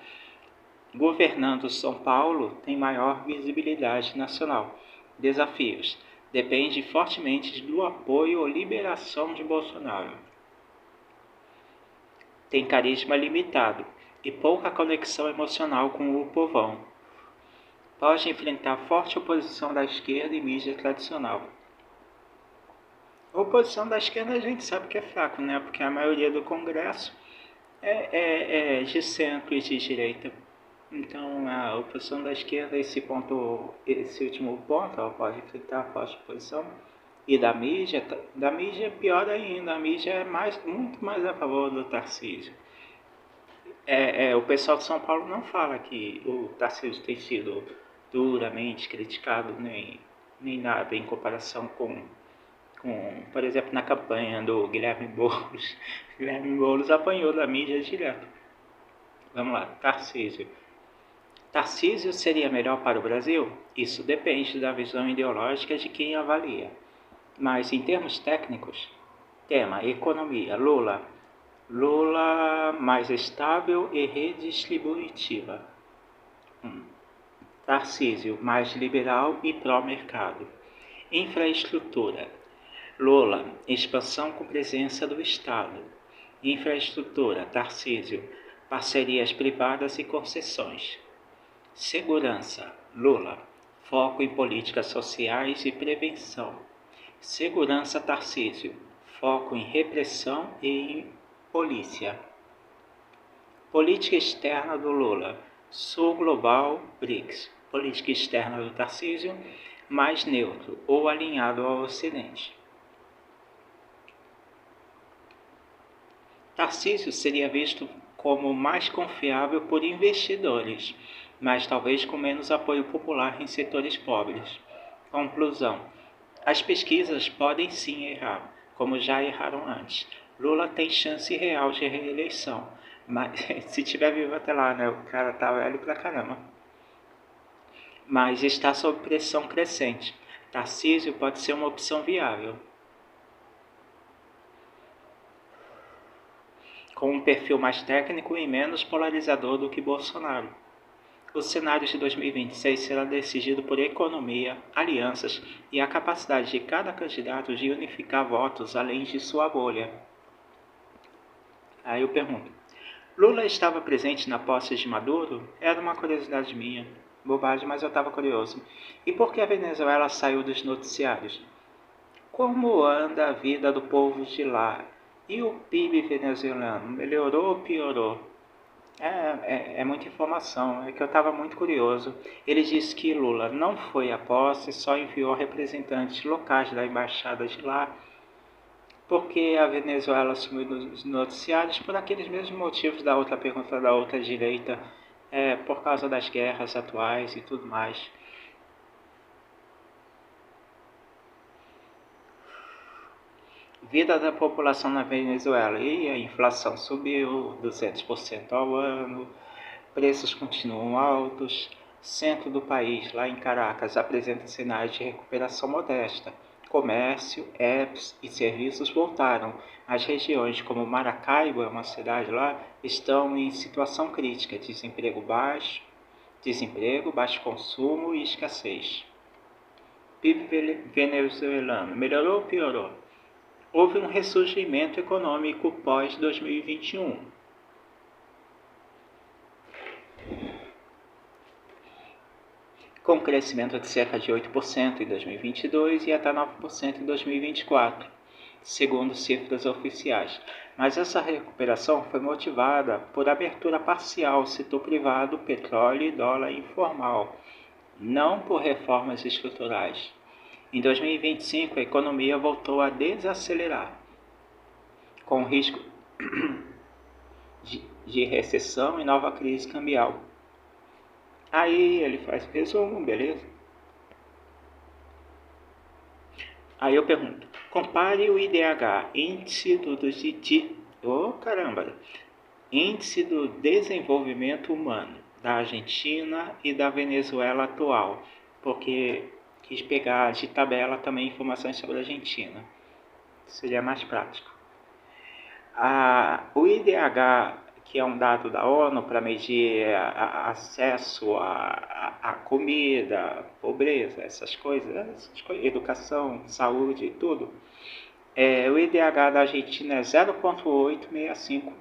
Governando São Paulo, tem maior visibilidade nacional. Desafios: depende fortemente do apoio ou liberação de Bolsonaro. Tem carisma limitado e pouca conexão emocional com o povão. Pode enfrentar forte oposição da esquerda e mídia tradicional. A oposição da esquerda a gente sabe que é fraco, né? Porque a maioria do Congresso é de centro e de direita. Então a oposição da esquerda, esse último ponto, ela pode enfrentar forte oposição. E da mídia pior ainda, a mídia é muito mais a favor do Tarcísio. O pessoal de São Paulo não fala que o Tarcísio tem sido duramente criticado, nem nada em comparação por exemplo, na campanha do Guilherme Boulos. Guilherme Boulos apanhou da mídia direto. Vamos lá, Tarcísio. Tarcísio seria melhor para o Brasil? Isso depende da visão ideológica de quem avalia. Mas em termos técnicos, tema: economia, Lula mais estável e redistributiva. Tarcísio mais liberal e pró-mercado. Infraestrutura, Lula, expansão com presença do Estado. Infraestrutura, Tarcísio, parcerias privadas e concessões. Segurança, Lula, foco em políticas sociais e prevenção. Segurança, Tarcísio, foco em repressão e em polícia. Política externa do Lula, Sul Global, BRICS. Política externa do Tarcísio, mais neutro ou alinhado ao Ocidente. Tarcísio seria visto como mais confiável por investidores, mas talvez com menos apoio popular em setores pobres. Conclusão: as pesquisas podem sim errar, como já erraram antes. Lula tem chance real de reeleição, mas se tiver vivo até lá, né? O cara tá velho pra caramba. Mas está sob pressão crescente. Tarcísio pode ser uma opção viável, com um perfil mais técnico e menos polarizador do que Bolsonaro. O cenário de 2026 será decidido por economia, alianças e a capacidade de cada candidato de unificar votos além de sua bolha. Aí eu pergunto, Lula estava presente na posse de Maduro? Era uma curiosidade minha. Bobagem, mas eu estava curioso. E por que a Venezuela saiu dos noticiários? Como anda a vida do povo de lá? E o PIB venezuelano? Melhorou ou piorou? É muita informação, é que eu estava muito curioso. Ele disse que Lula não foi à posse, só enviou representantes locais da embaixada de lá, porque a Venezuela sumiu nos noticiários por aqueles mesmos motivos da outra pergunta da outra direita, por causa das guerras atuais e tudo mais. Vida da população na Venezuela, e a inflação subiu 200% ao ano, preços continuam altos, centro do país, lá em Caracas, apresenta sinais de recuperação modesta. Comércio, apps e serviços voltaram. As regiões como Maracaibo, uma cidade lá, estão em situação crítica, desemprego, baixo consumo e escassez. PIB venezuelano, melhorou ou piorou? Houve um ressurgimento econômico pós-2021. Com crescimento de cerca de 8% em 2022 e até 9% em 2024, segundo cifras oficiais. Mas essa recuperação foi motivada por abertura parcial ao setor privado, petróleo e dólar informal, não por reformas estruturais. Em 2025, a economia voltou a desacelerar, com risco de recessão e nova crise cambial. Aí ele faz resumo, beleza? Aí eu pergunto, compare o IDH, Índice Índice do Desenvolvimento Humano, da Argentina e da Venezuela atual, porque quis pegar de tabela também informações sobre a Argentina, seria mais prático. O IDH, que é um dado da ONU para medir acesso à comida, pobreza, essas coisas, educação, saúde e tudo, o IDH da Argentina é 0,865.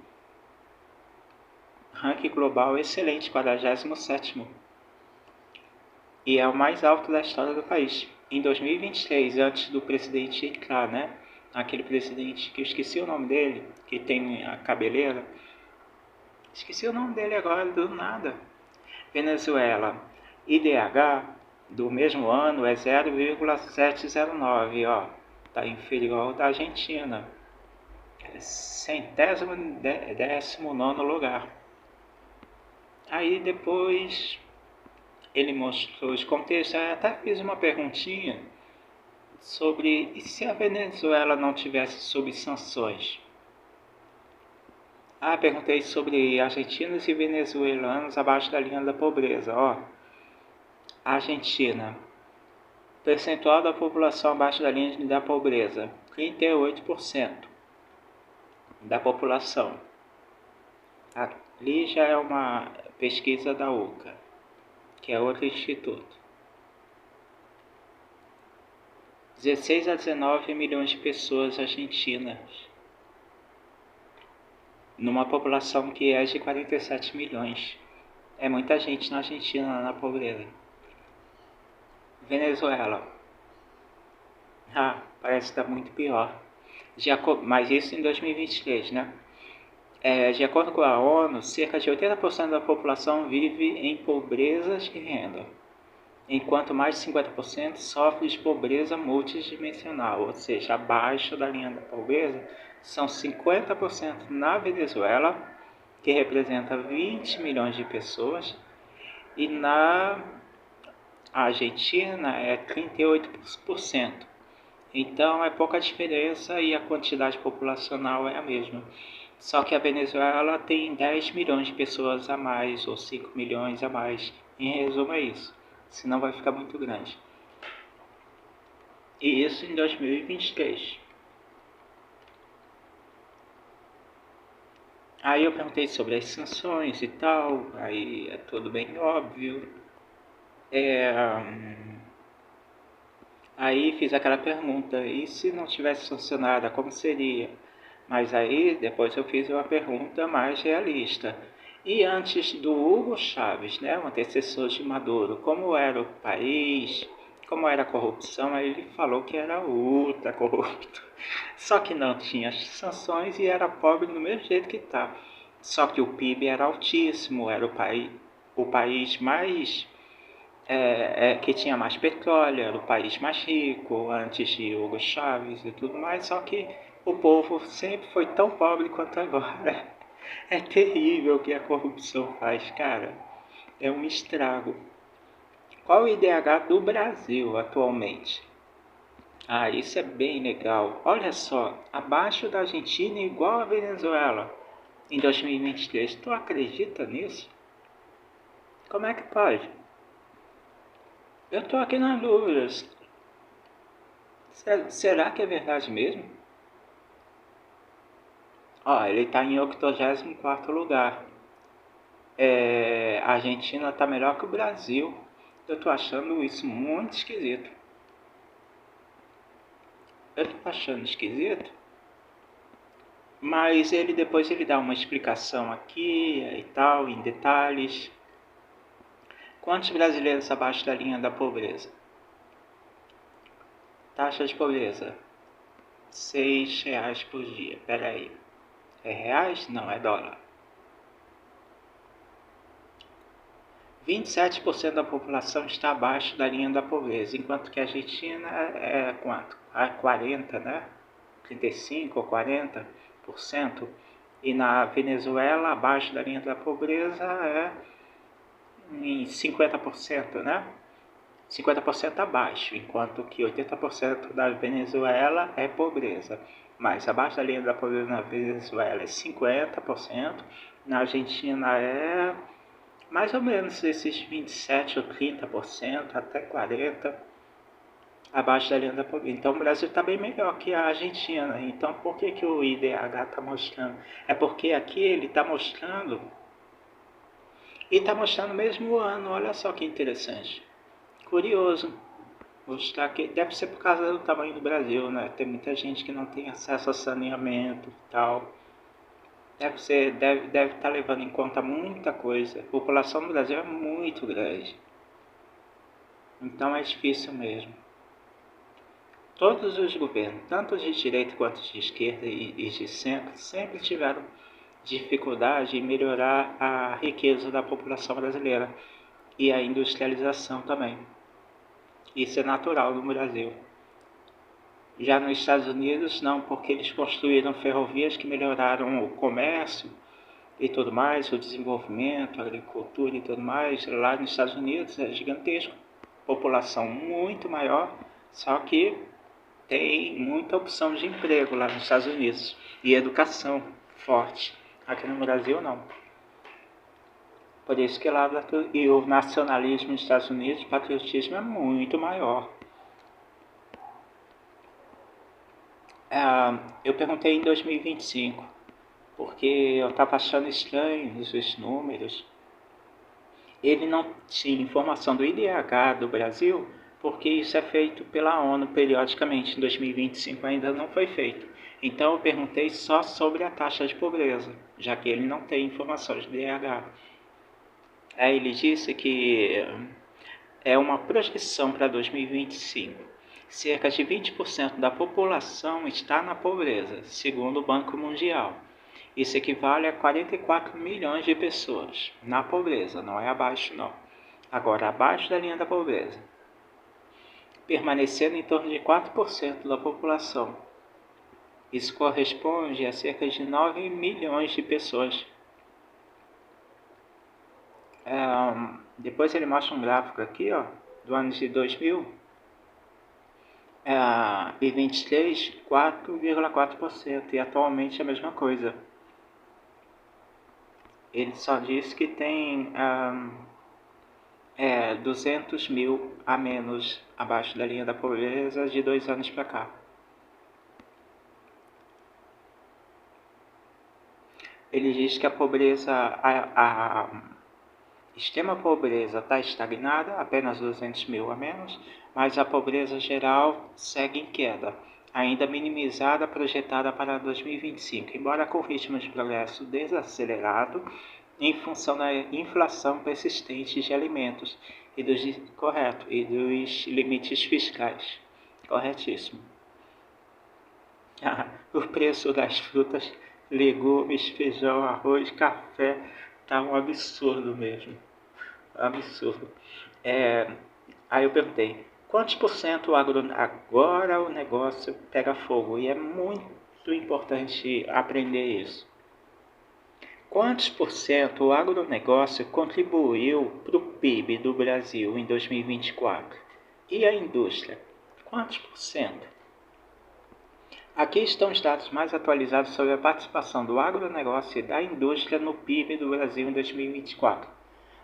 Ranking global excelente, 47º. E é o mais alto da história do país. Em 2023, antes do presidente entrar, né? Aquele presidente que eu esqueci o nome dele, que tem a cabeleira. Esqueci o nome dele agora, do nada. Venezuela, IDH do mesmo ano é 0,709, ó. Tá inferior ao da Argentina. 119º lugar. Aí depois ele mostrou os contextos, eu até fiz uma perguntinha sobre e se a Venezuela não tivesse sob sanções. Perguntei sobre argentinos e venezuelanos abaixo da linha da pobreza. Argentina, percentual da população abaixo da linha da pobreza, 38% da população. Ali já é uma pesquisa da UCA, que é outro instituto. 16 a 19 milhões de pessoas argentinas, numa população que é de 47 milhões. É muita gente na Argentina, na pobreza. Venezuela. Parece que está muito pior. Mas isso em 2023, né? De acordo com a ONU, cerca de 80% da população vive em pobreza de renda, enquanto mais de 50% sofre de pobreza multidimensional, ou seja, abaixo da linha da pobreza, são 50% na Venezuela, que representa 20 milhões de pessoas, e na Argentina é 38%. Então é pouca diferença e a quantidade populacional é a mesma. Só que a Venezuela tem 10 milhões de pessoas a mais, ou 5 milhões a mais. Em resumo é isso, senão vai ficar muito grande. E isso em 2023. Aí eu perguntei sobre as sanções e tal, aí é tudo bem óbvio. É, Aí fiz aquela pergunta, e se não tivesse sancionada, como seria? Mas aí depois eu fiz uma pergunta mais realista. E antes do Hugo Chávez, né, o antecessor de Maduro, como era o país, como era a corrupção, aí ele falou que era ultra corrupto. Só que não tinha sanções e era pobre do mesmo jeito que está. Só que o PIB era altíssimo, era o país mais que tinha mais petróleo, era o país mais rico antes de Hugo Chávez e tudo mais, só que o povo sempre foi tão pobre quanto agora. É terrível o que a corrupção faz, cara. É um estrago. Qual o IDH do Brasil atualmente? Ah, isso é bem legal. Olha só, abaixo da Argentina e igual a Venezuela em 2023. Tu acredita nisso? Como é que pode? Eu tô aqui nas dúvidas. Será que é verdade mesmo? Ó, ele está em 84º lugar. A Argentina está melhor que o Brasil. Eu tô achando isso muito esquisito. Eu tô achando esquisito. Mas ele depois ele dá uma explicação aqui e tal, em detalhes. Quantos brasileiros abaixo da linha da pobreza? Taxa de pobreza, R$ 6 por dia. Pera aí. É reais? Não, é dólar. 27% da população está abaixo da linha da pobreza, enquanto que a Argentina é quanto? 40, né? 35 ou 40%. E na Venezuela, abaixo da linha da pobreza, é em 50%, né? 50% abaixo, enquanto que 80% da Venezuela é pobreza. Mas abaixo da linha da pobreza na Venezuela é 50%, na Argentina é mais ou menos esses 27 ou 30%, até 40% abaixo da linha da pobreza. Então o Brasil está bem melhor que a Argentina. Então por que, que o IDH está mostrando? É porque aqui ele está mostrando, e está mostrando mesmo o ano, olha só que interessante. Curioso. Mostrar que deve ser por causa do tamanho do Brasil, né? Tem muita gente que não tem acesso a saneamento e tal. Deve estar levando em conta muita coisa. A população do Brasil é muito grande. Então é difícil mesmo. Todos os governos, tanto de direita quanto de esquerda e de centro, sempre tiveram dificuldade em melhorar a riqueza da população brasileira e a industrialização também. Isso é natural no Brasil. Já nos Estados Unidos, não, porque eles construíram ferrovias que melhoraram o comércio e tudo mais, o desenvolvimento, a agricultura e tudo mais. Lá nos Estados Unidos é gigantesco, população muito maior, só que tem muita opção de emprego lá nos Estados Unidos e educação forte. Aqui no Brasil, não. Por isso que lá e o nacionalismo nos Estados Unidos, o patriotismo é muito maior. Eu perguntei em 2025, porque eu estava achando estranho os números. Ele não tinha informação do IDH do Brasil, porque isso é feito pela ONU periodicamente. Em 2025 ainda não foi feito. Então eu perguntei só sobre a taxa de pobreza, já que ele não tem informações do IDH. Aí ele disse que é uma projeção para 2025. Cerca de 20% da população está na pobreza, segundo o Banco Mundial. Isso equivale a 44 milhões de pessoas na pobreza, não é abaixo não. Agora, abaixo da linha da pobreza, permanecendo em torno de 4% da população. Isso corresponde a cerca de 9 milhões de pessoas. Depois ele mostra um gráfico aqui, ó, do ano de 2000. E 23, 4,4%, e atualmente é a mesma coisa. Ele só diz que tem 200 mil a menos abaixo da linha da pobreza de 2 anos para cá. Ele diz que a pobreza, a extrema pobreza está estagnada, apenas 200 mil a menos, mas a pobreza geral segue em queda, ainda minimizada, projetada para 2025, embora com ritmo de progresso desacelerado, em função da inflação persistente de alimentos e dos limites fiscais. Corretíssimo. O preço das frutas, legumes, feijão, arroz, café tá um absurdo mesmo. Absurdo. Aí eu perguntei, quantos por cento agora o negócio pega fogo? E é muito importante aprender isso. Quantos por cento o agronegócio contribuiu para o PIB do Brasil em 2024? E a indústria? Quantos por cento? Aqui estão os dados mais atualizados sobre a participação do agronegócio e da indústria no PIB do Brasil em 2024.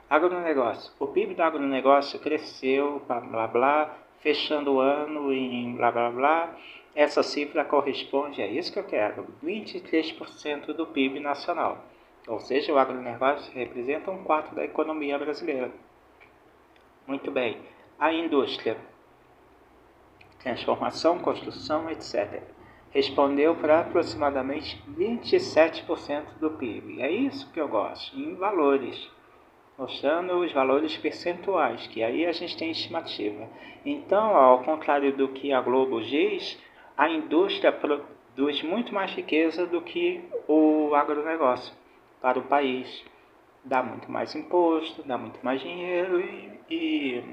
Agronegócio. O PIB do agronegócio cresceu, blá blá blá, fechando o ano em blá blá blá. Essa cifra corresponde, é isso que eu quero, 23% do PIB nacional. Ou seja, o agronegócio representa 1/4 da economia brasileira. Muito bem. A indústria, transformação, construção, etc., respondeu para aproximadamente 27% do PIB. É isso que eu gosto, em valores, mostrando os valores percentuais, que aí a gente tem estimativa. Então, ao contrário do que a Globo diz, a indústria produz muito mais riqueza do que o agronegócio para o país. Dá muito mais imposto, dá muito mais dinheiro e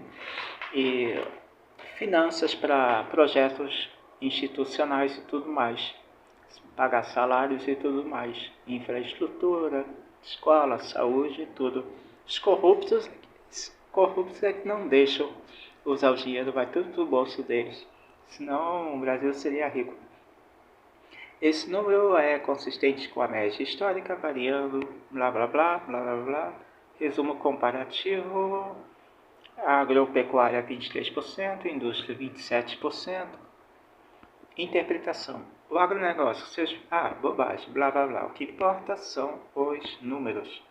finanças para projetos institucionais e tudo mais. Pagar salários e tudo mais. Infraestrutura, escola, saúde e tudo. Os corruptos é que não deixam usar o dinheiro, vai tudo pro bolso deles. Senão o Brasil seria rico. Esse número é consistente com a média histórica, variando, blá blá blá, blá blá blá. Resumo comparativo, agropecuária 23%, indústria 27%. Interpretação. O agronegócio, bobagem, blá blá blá. O que importa são os números.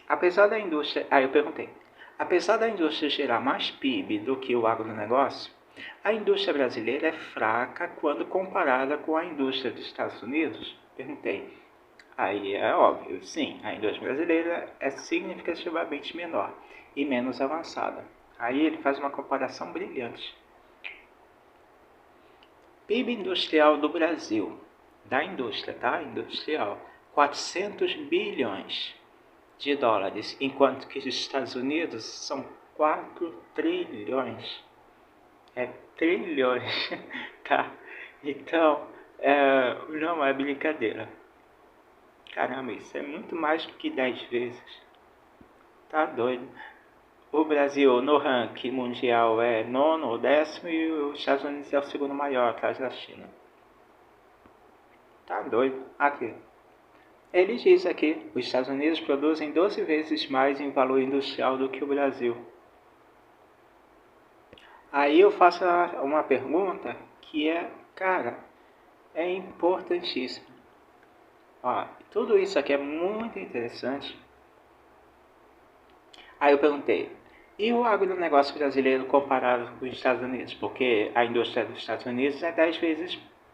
Apesar da indústria, eu perguntei, apesar da indústria gerar mais PIB do que o agronegócio, a indústria brasileira é fraca quando comparada com a indústria dos Estados Unidos? Perguntei. Aí é óbvio, sim, a indústria brasileira é significativamente menor e menos avançada. Aí ele faz uma comparação brilhante. PIB industrial do Brasil, da indústria, tá? Industrial, 400 bilhões de dólares, enquanto que os Estados Unidos são 4 trilhões. Trilhões, tá? Então, não é brincadeira. Caramba, isso é muito mais do que 10 vezes. Tá doido. O Brasil no ranking mundial é 9º ou 10º e os Estados Unidos é o segundo maior, atrás da China. Tá doido. Aqui. Ele diz aqui, os Estados Unidos produzem 12 vezes mais em valor industrial do que o Brasil. Aí eu faço uma pergunta que é importantíssima. Tudo isso aqui é muito interessante. Aí eu perguntei, e o agronegócio brasileiro comparado com os Estados Unidos? Porque a indústria dos Estados Unidos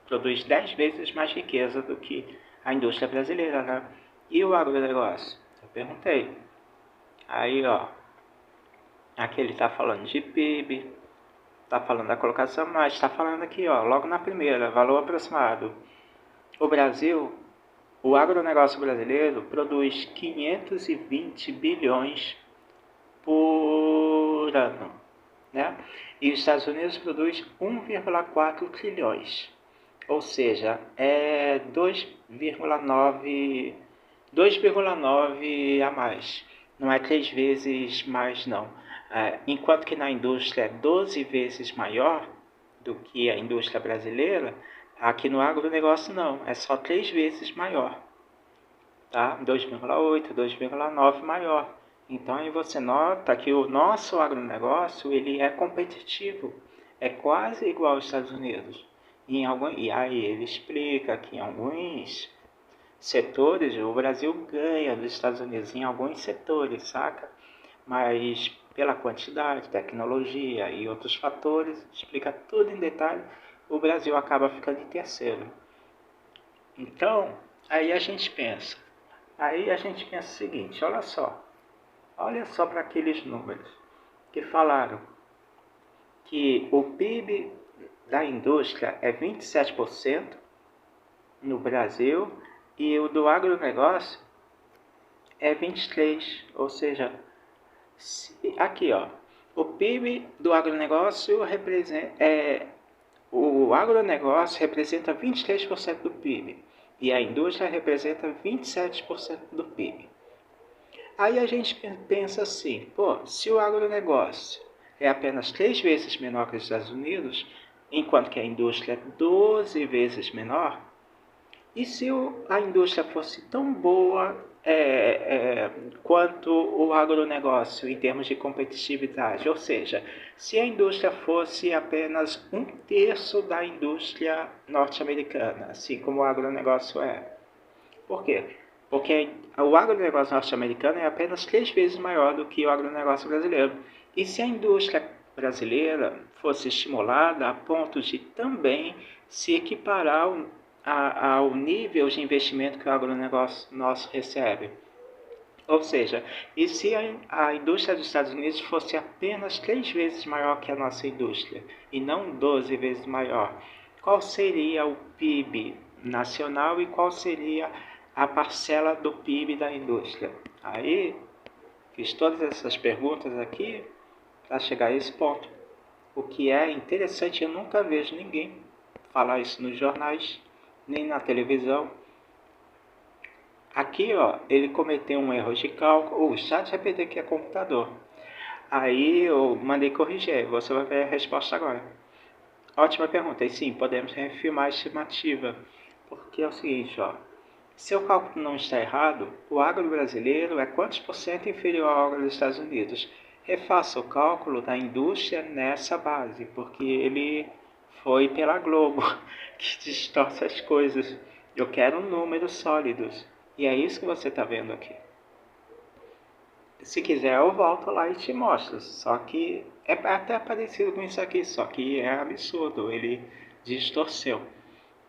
produz 10 vezes mais riqueza do que a indústria brasileira, né? E o agronegócio? Eu perguntei. Aí, aqui ele está falando de PIB, está falando da colocação, mas está falando aqui, logo na primeira, valor aproximado. O Brasil, o agronegócio brasileiro produz 520 bilhões por ano, né? E os Estados Unidos produz 1,4 trilhões, ou seja, é 2,9 a mais, não é 3 vezes mais não. Enquanto que na indústria é 12 vezes maior do que a indústria brasileira, aqui no agronegócio não, é só 3 vezes maior, tá? 2,8, 2,9 maior. Então aí você nota que o nosso agronegócio ele é competitivo, é quase igual aos Estados Unidos. E aí ele explica que em alguns setores o Brasil ganha dos Estados Unidos, em alguns setores, saca? Mas pela quantidade, tecnologia e outros fatores, explica tudo em detalhe, o Brasil acaba ficando em terceiro. Então, aí a gente pensa o seguinte, olha só para aqueles números que falaram que o PIB da indústria é 27% no Brasil e o do agronegócio é 23%, ou seja, aqui ó, o PIB do agronegócio o agronegócio representa 23% do PIB e a indústria representa 27% do PIB. Aí a gente pensa assim, pô, se o agronegócio é apenas 3 vezes menor que os Estados Unidos, enquanto que a indústria é 12 vezes menor, e se a indústria fosse tão boa quanto o agronegócio em termos de competitividade? Ou seja, se a indústria fosse apenas 1/3 da indústria norte-americana, assim como o agronegócio é. Por quê? Porque o agronegócio norte-americano é apenas 3 vezes maior do que o agronegócio brasileiro. E se a indústria brasileira fosse estimulada a ponto de também se equiparar ao nível de investimento que o agronegócio nosso recebe? Ou seja, e se a indústria dos Estados Unidos fosse apenas 3 vezes maior que a nossa indústria e não 12 vezes maior? Qual seria o PIB nacional e qual seria a parcela do PIB da indústria? Aí, fiz todas essas perguntas aqui para chegar a esse ponto. O que é interessante, eu nunca vejo ninguém falar isso nos jornais, nem na televisão. Aqui, ó, ele cometeu um erro de cálculo. O chat GPT que é computador. Aí eu mandei corrigir. Você vai ver a resposta agora. Ótima pergunta. E sim, podemos refilmar a estimativa. Porque é o seguinte, ó. Se o cálculo não está errado, o agro brasileiro é quantos por cento inferior ao agro dos Estados Unidos? Refaça o cálculo da indústria nessa base, porque ele foi pela Globo, que distorce as coisas. Eu quero números sólidos. E é isso que você está vendo aqui. Se quiser eu volto lá e te mostro. Só que é até parecido com isso aqui, só que é absurdo. Ele distorceu.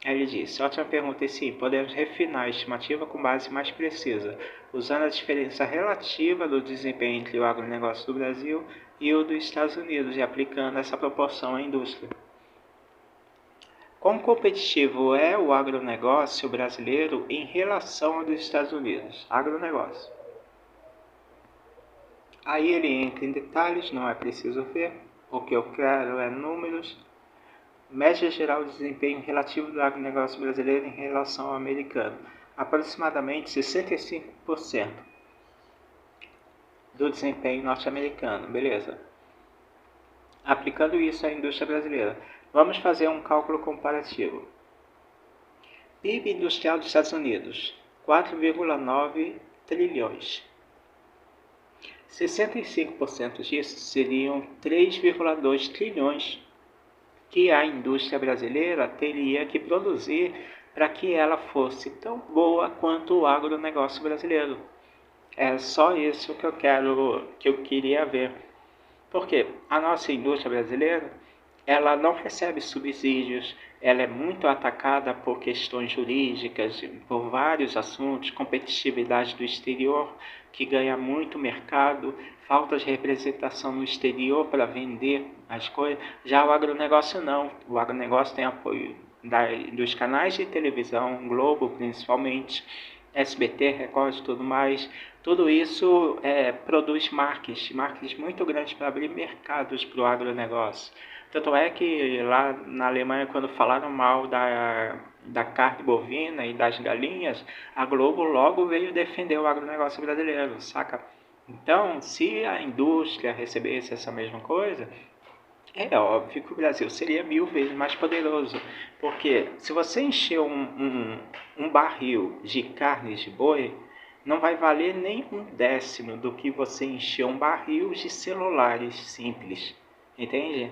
Aí ele disse, ótima pergunta, e sim, podemos refinar a estimativa com base mais precisa, usando a diferença relativa do desempenho entre o agronegócio do Brasil e o dos Estados Unidos e aplicando essa proporção à indústria. Quão competitivo é o agronegócio brasileiro em relação ao dos Estados Unidos? Agronegócio. Aí ele entra em detalhes, não é preciso ver. O que eu quero é números. Média geral de desempenho relativo do agronegócio brasileiro em relação ao americano. Aproximadamente 65% do desempenho norte-americano. Beleza. Aplicando isso à indústria brasileira. Vamos fazer um cálculo comparativo. PIB industrial dos Estados Unidos, 4,9 trilhões. 65% disso seriam 3,2 trilhões que a indústria brasileira teria que produzir para que ela fosse tão boa quanto o agronegócio brasileiro. É só isso que eu queria ver. Porque a nossa indústria brasileira, ela não recebe subsídios, ela é muito atacada por questões jurídicas, por vários assuntos, competitividade do exterior, que ganha muito mercado, falta de representação no exterior para vender as coisas. Já o agronegócio não, o agronegócio tem apoio dos canais de televisão, Globo principalmente, SBT, Record e tudo mais. Tudo isso produz marcas muito grandes para abrir mercados para o agronegócio. Tanto é que lá na Alemanha, quando falaram mal da carne bovina e das galinhas, a Globo logo veio defender o agronegócio brasileiro, saca? Então, se a indústria recebesse essa mesma coisa, é óbvio que o Brasil seria 1000 vezes mais poderoso. Porque se você encher um barril de carne de boi, não vai valer nem um décimo do que você encher um barril de celulares simples, entende?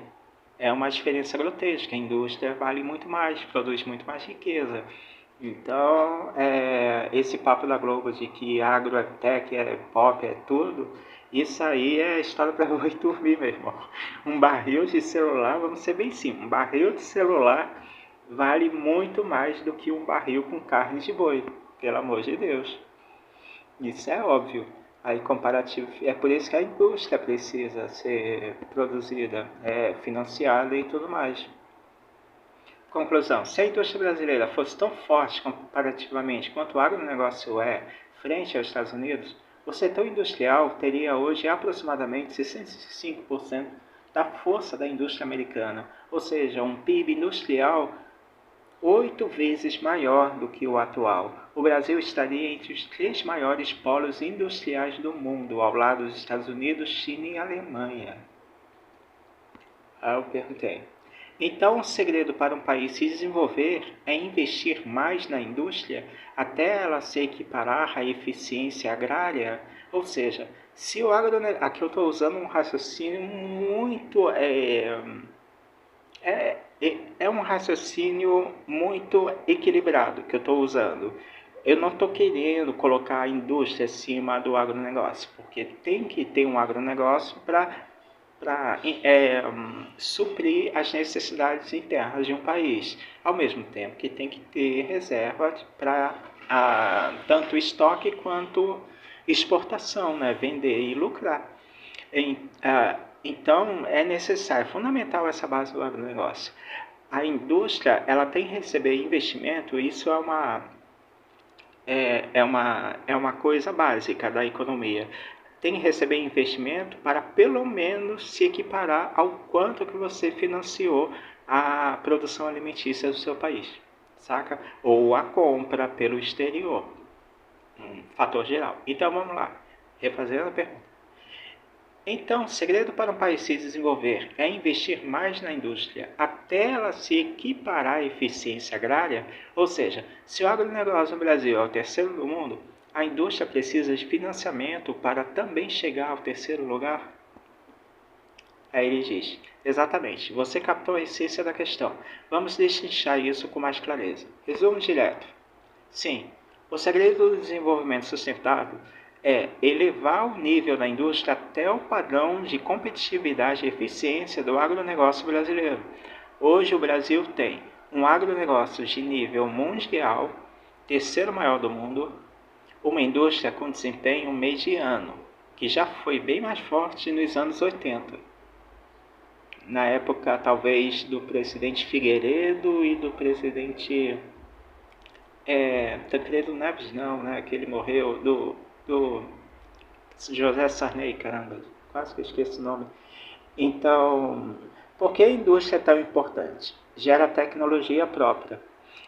É uma diferença grotesca. A indústria vale muito mais, produz muito mais riqueza. Então, esse papo da Globo de que agro é tech, é pop, é tudo, isso aí é história para boi dormir, meu irmão. Um barril de celular, vamos ser bem simples, um barril de celular vale muito mais do que um barril com carne de boi, pelo amor de Deus. Isso é óbvio. Aí comparativo, é por isso que a indústria precisa ser produzida, financiada e tudo mais. Conclusão: se a indústria brasileira fosse tão forte comparativamente quanto o agronegócio é frente aos Estados Unidos, o setor industrial teria hoje aproximadamente 65% da força da indústria americana, ou seja, um PIB industrial 8 vezes maior do que o atual. O Brasil estaria entre os 3 maiores polos industriais do mundo, ao lado dos Estados Unidos, China e Alemanha. Aí eu perguntei: então o segredo para um país se desenvolver é investir mais na indústria até ela se equiparar à eficiência agrária? Ou seja, se o agronegócio... Aqui eu estou usando um raciocínio muito... é um raciocínio muito equilibrado que eu estou usando. Eu não estou querendo colocar a indústria acima do agronegócio, porque tem que ter um agronegócio para suprir as necessidades internas de um país, ao mesmo tempo que tem que ter reserva para tanto estoque quanto exportação, né? Vender e lucrar. Então é necessário, é fundamental essa base do agronegócio. A indústria ela tem que receber investimento, isso é uma coisa básica da economia. Tem que receber investimento para pelo menos se equiparar ao quanto que você financiou a produção alimentícia do seu país, saca? Ou a compra pelo exterior, um fator geral. Então vamos lá, refazendo a pergunta. Então, o segredo para um país se desenvolver é investir mais na indústria até ela se equiparar à eficiência agrária, ou seja, se o agronegócio no Brasil é o terceiro do mundo, a indústria precisa de financiamento para também chegar ao terceiro lugar? Aí ele diz: exatamente, você captou a essência da questão. Vamos destrinchar isso com mais clareza. Resumo direto. Sim, o segredo do desenvolvimento sustentável é elevar o nível da indústria até o padrão de competitividade e eficiência do agronegócio brasileiro. Hoje o Brasil tem um agronegócio de nível mundial, terceiro maior do mundo, uma indústria com desempenho mediano, que já foi bem mais forte nos anos 80. Na época, talvez, do presidente Figueiredo e do presidente Tancredo Neves, não, né? Que ele morreu, do José Sarney, caramba, quase que eu esqueço o nome. Então, por que a indústria é tão importante? Gera tecnologia própria,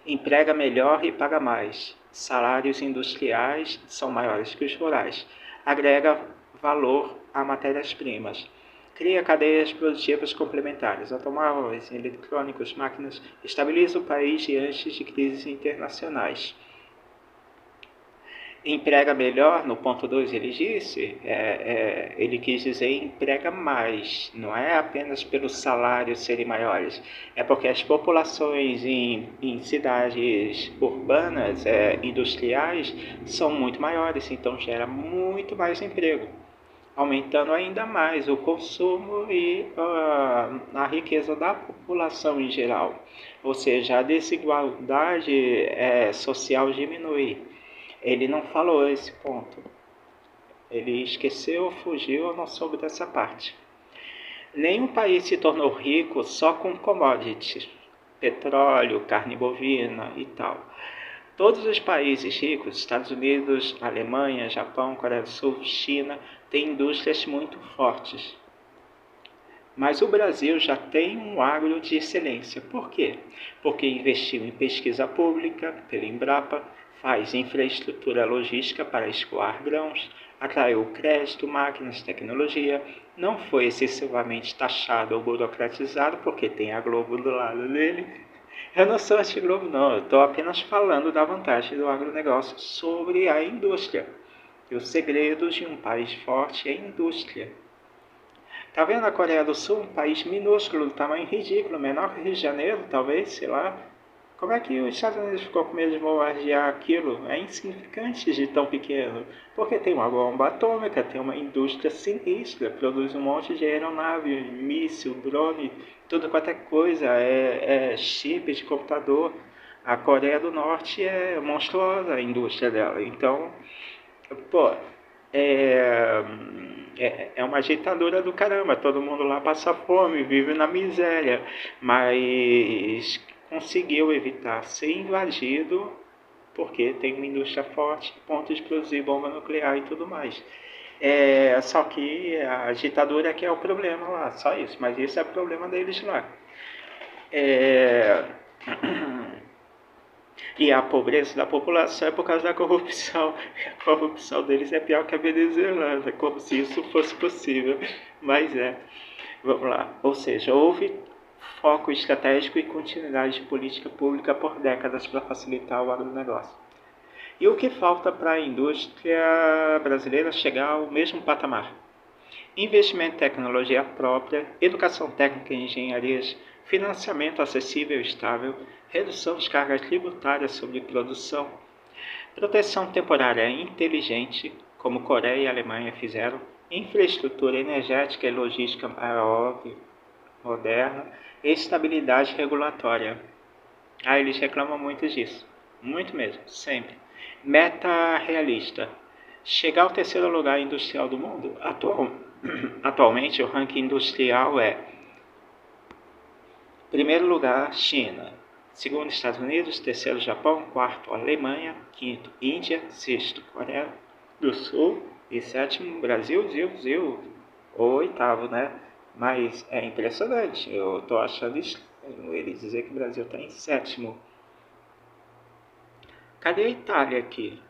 emprega melhor e paga mais. Salários industriais são maiores que os rurais. Agrega valor a matérias-primas. Cria cadeias produtivas complementares, automóveis, eletrônicos, máquinas. Estabiliza o país diante de crises internacionais. Emprega melhor, no ponto 2 ele disse, ele quis dizer emprega mais, não é apenas pelos salários serem maiores, é porque as populações em cidades urbanas, industriais, são muito maiores, então gera muito mais emprego, aumentando ainda mais o consumo e a riqueza da população em geral, ou seja, a desigualdade social diminui. Ele não falou esse ponto. Ele esqueceu, fugiu, não soube dessa parte. Nenhum país se tornou rico só com commodities, petróleo, carne bovina e tal. Todos os países ricos, Estados Unidos, Alemanha, Japão, Coreia do Sul, China, têm indústrias muito fortes. Mas o Brasil já tem um agro de excelência. Por quê? Porque investiu em pesquisa pública pela Embrapa, faz infraestrutura logística para escoar grãos, atraiu crédito, máquinas, tecnologia, não foi excessivamente taxado ou burocratizado, porque tem a Globo do lado dele. Eu não sou anti-Globo não, eu estou apenas falando da vantagem do agronegócio sobre a indústria. E o segredo de um país forte é a indústria. Tá vendo a Coreia do Sul? Um país minúsculo, do tamanho ridículo, menor que o Rio de Janeiro, talvez, sei lá. Como é que os Estados Unidos ficou com medo de bombardear aquilo? É insignificante de tão pequeno. Porque tem uma bomba atômica, tem uma indústria sinistra, produz um monte de aeronave, míssil, drone, tudo quanto é coisa, é chip de computador. A Coreia do Norte é monstruosa a indústria dela. Então, pô, é, é uma ditadura do caramba. Todo mundo lá passa fome, vive na miséria. Mas conseguiu evitar ser invadido porque tem uma indústria forte, ponto de produzir bomba nuclear e tudo mais. Só que a ditadura que é o problema lá, só isso. Mas isso é o problema deles lá. É... E a pobreza da população é por causa da corrupção. A corrupção deles é pior que a venezuelana, como se isso fosse possível. Mas é. Vamos lá. Ou seja, houve foco estratégico e continuidade de política pública por décadas para facilitar o agronegócio. E o que falta para a indústria brasileira chegar ao mesmo patamar? Investimento em tecnologia própria, educação técnica e engenharias, financiamento acessível e estável, redução de cargas tributárias sobre produção, proteção temporária inteligente, como Coreia e Alemanha fizeram, infraestrutura energética e logística maior, moderna, e estabilidade regulatória. Eles reclamam muito disso. Muito mesmo, sempre. Meta realista. Chegar ao terceiro lugar industrial do mundo. Atualmente, o ranking industrial é: primeiro lugar, China. Segundo, Estados Unidos. Terceiro, Japão. Quarto, Alemanha. Quinto, Índia. Sexto, Coreia do Sul. E sétimo, Brasil. Ou oitavo, né? Mas é impressionante. Eu estou achando estranho ele dizer que o Brasil está em sétimo. Cadê a Itália aqui?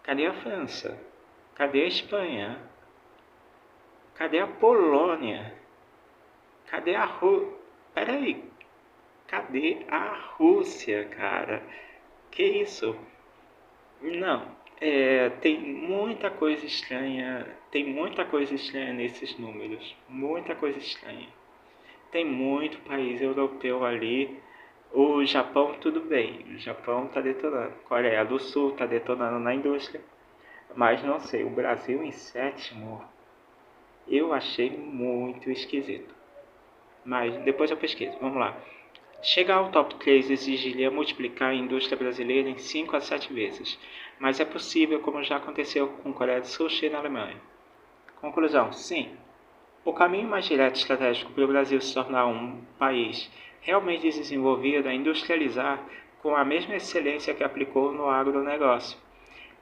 Cadê a França? Cadê a Espanha? Cadê a Polônia? Cadê a Rússia? Peraí, cadê a Rússia, cara? Que isso? Não, tem muita coisa estranha. Tem muita coisa estranha nesses números. Muita coisa estranha. Tem muito país europeu ali. O Japão, tudo bem. O Japão está detonando. Coreia do Sul está detonando na indústria. Mas não sei, o Brasil em sétimo eu achei muito esquisito. Mas depois eu pesquiso, vamos lá. Chegar ao top 3 exigiria multiplicar a indústria brasileira em 5 a 7 vezes. Mas é possível, como já aconteceu com Coreia do Sul, China e Alemanha. Conclusão, sim. O caminho mais direto e estratégico para o Brasil se tornar um país realmente desenvolvido é industrializar com a mesma excelência que aplicou no agronegócio.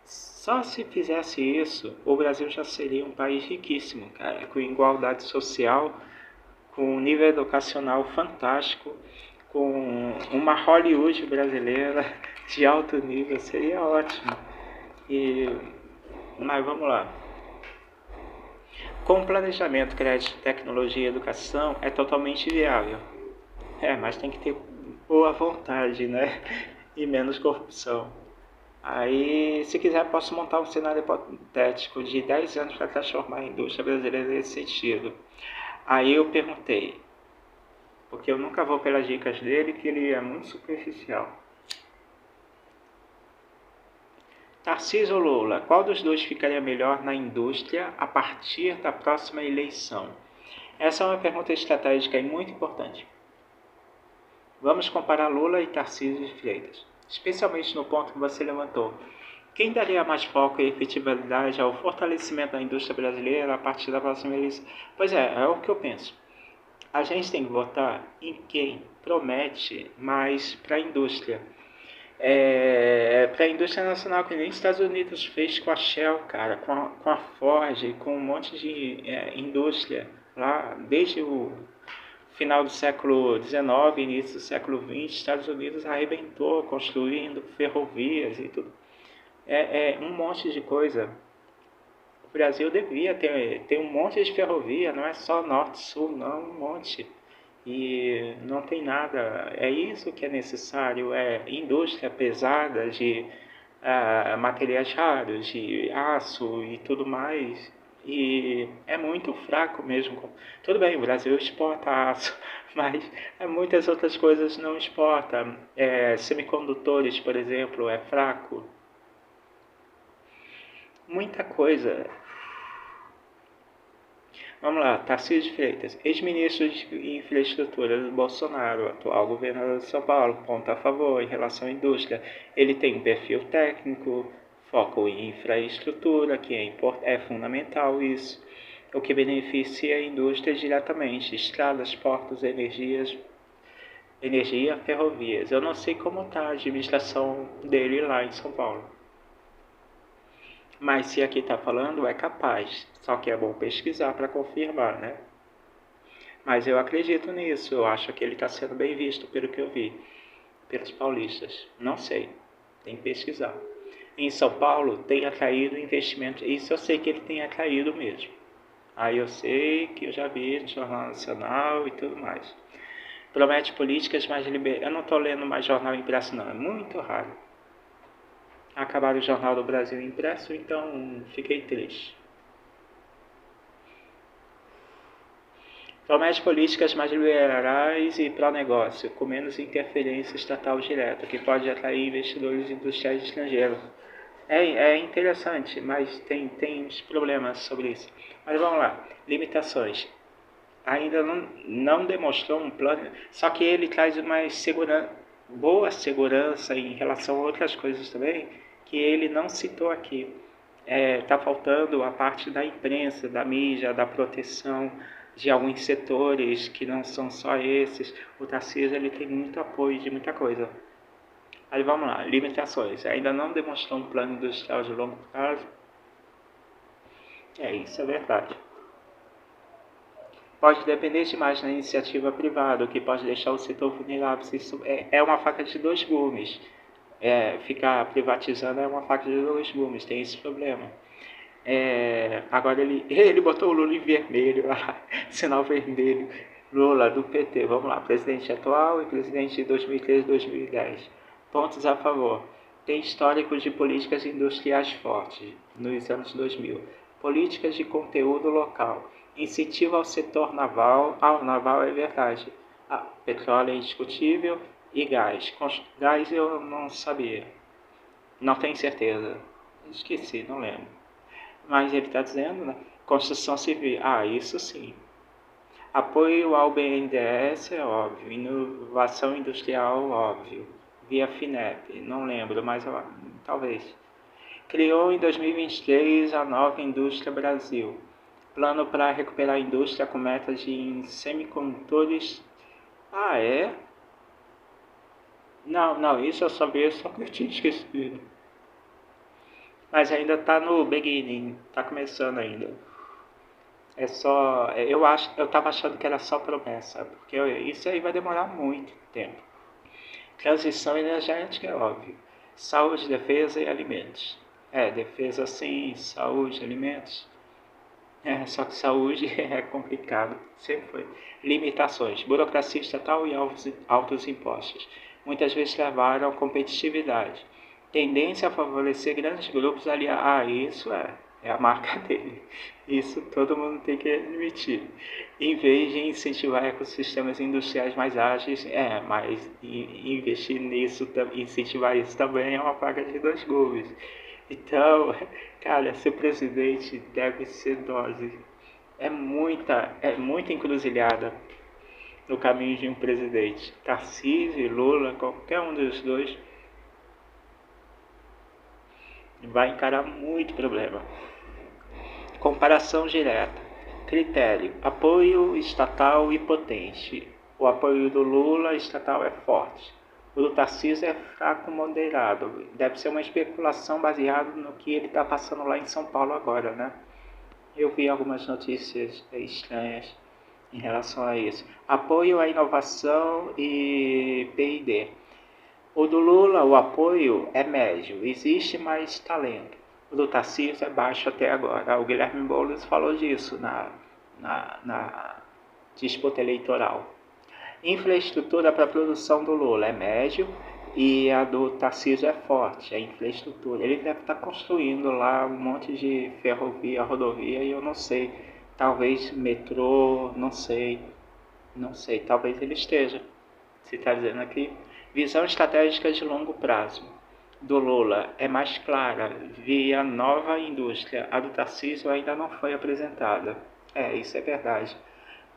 Só se fizesse isso, o Brasil já seria um país riquíssimo, cara, com igualdade social, com um nível educacional fantástico, com uma Hollywood brasileira de alto nível, seria ótimo. Mas vamos lá. Com planejamento, crédito, tecnologia e educação é totalmente viável. Mas tem que ter boa vontade, né? E menos corrupção. Aí, se quiser, posso montar um cenário hipotético de 10 anos para transformar a indústria brasileira nesse sentido. Aí eu perguntei, porque eu nunca vou pelas dicas dele, que ele é muito superficial. Tarcísio ou Lula, qual dos dois ficaria melhor na indústria a partir da próxima eleição? Essa é uma pergunta estratégica e muito importante. Vamos comparar Lula e Tarcísio de Freitas, especialmente no ponto que você levantou. Quem daria mais foco e efetividade ao fortalecimento da indústria brasileira a partir da próxima eleição? Pois é o que eu penso. A gente tem que votar em quem promete mais para a indústria. Para a indústria nacional, que nem os Estados Unidos fez com a Shell, cara, com a Ford, com um monte de indústria lá, desde o final do século XIX, início do século XX, Estados Unidos arrebentou construindo ferrovias e tudo. Um monte de coisa. O Brasil devia ter um monte de ferrovia, não é só norte-sul, não, um monte. E não tem nada. É isso que é necessário, indústria pesada de materiais raros, de aço e tudo mais, e é muito fraco mesmo. Tudo bem, o Brasil exporta aço, mas muitas outras coisas não exporta. Semicondutores, por exemplo, é fraco. Muita coisa. Vamos lá, Tarcísio de Freitas, ex-ministro de Infraestrutura do Bolsonaro, atual governador de São Paulo, ponto a favor em relação à indústria. Ele tem um perfil técnico, foco em infraestrutura, que é fundamental isso, o que beneficia a indústria diretamente, estradas, portos, energia, ferrovias. Eu não sei como está a administração dele lá em São Paulo. Mas se aqui está falando, é capaz. Só que é bom pesquisar para confirmar, né? Mas eu acredito nisso. Eu acho que ele está sendo bem visto pelo que eu vi. Pelos paulistas. Não sei. Tem que pesquisar. Em São Paulo tem atraído investimento. Isso eu sei que ele tem atraído mesmo. Aí eu sei que eu já vi no Jornal Nacional e tudo mais. Promete políticas mais liberais. Eu não estou lendo mais jornal impresso não. É muito raro. Acabaram o Jornal do Brasil impresso, então fiquei triste. Promete políticas mais liberais e pró-negócio, com menos interferência estatal direta, que pode atrair investidores industriais estrangeiros. É interessante, mas tem uns problemas sobre isso. Mas vamos lá, limitações. Ainda não demonstrou um plano, só que ele traz uma boa segurança em relação a outras coisas também, que ele não citou aqui. Está faltando a parte da imprensa, da mídia, da proteção de alguns setores que não são só esses. O Tarcísio ele tem muito apoio de muita coisa. Aí vamos lá, limitações. Ainda não demonstrou um plano industrial de longo prazo. Isso é verdade. Pode depender demais da iniciativa privada, o que pode deixar o setor vulnerável. Isso é uma faca de dois gumes. Ficar privatizando é uma faca de dois gumes, tem esse problema. Agora ele botou o Lula em vermelho, sinal vermelho. Lula do PT, vamos lá, presidente atual e presidente de 2013 e 2010. Pontos a favor. Tem histórico de políticas industriais fortes nos anos 2000. Políticas de conteúdo local. Incentivo ao setor naval. O naval é verdade. Petróleo é indiscutível e gás. Gás eu não sabia. Não tenho certeza. Esqueci, não lembro. Mas ele está dizendo, né? Construção civil. Isso sim. Apoio ao BNDES é óbvio. Inovação industrial, óbvio. Via FINEP, não lembro, mas talvez. Criou em 2023 a nova Indústria Brasil. Plano para recuperar a indústria com metas de semicondutores. É? Não, isso eu sabia, só que eu tinha esquecido. Mas ainda está no beginning, está começando ainda. Eu estava achando que era só promessa, porque isso aí vai demorar muito tempo. Transição energética é óbvio. Saúde, defesa e alimentos. Defesa sim, saúde, alimentos. Só que saúde é complicado, sempre foi. Limitações, burocracia estatal e altos impostos. Muitas vezes levaram à competitividade. Tendência a favorecer grandes grupos aliados. Isso é a marca dele. Isso todo mundo tem que admitir. Em vez de incentivar ecossistemas industriais mais ágeis, mas investir nisso, incentivar isso também é uma faca de dois gumes. Então, cara, ser presidente deve ser dose. É muita encruzilhada no caminho de um presidente. Tarcísio, Lula, qualquer um dos dois vai encarar muito problema. Comparação direta. Critério: apoio estatal e potente. O apoio do Lula estatal é forte. O do Tarcísio é fraco moderado. Deve ser uma especulação baseada no que ele está passando lá em São Paulo agora, né? Eu vi algumas notícias estranhas em relação a isso. Apoio à inovação e P&D. O do Lula, o apoio é médio. Existe mais talento. O do Tarcísio é baixo até agora. O Guilherme Boulos falou disso na disputa eleitoral. Infraestrutura para a produção do Lula é médio E a do Tarcísio é forte, a infraestrutura. Ele deve estar construindo lá um monte de ferrovia, rodovia, e eu não sei. Talvez metrô, não sei. Não sei, talvez ele esteja. Se está dizendo aqui. Visão estratégica de longo prazo. Do Lula é mais clara, via nova indústria. A do Tarcísio ainda não foi apresentada. Isso é verdade.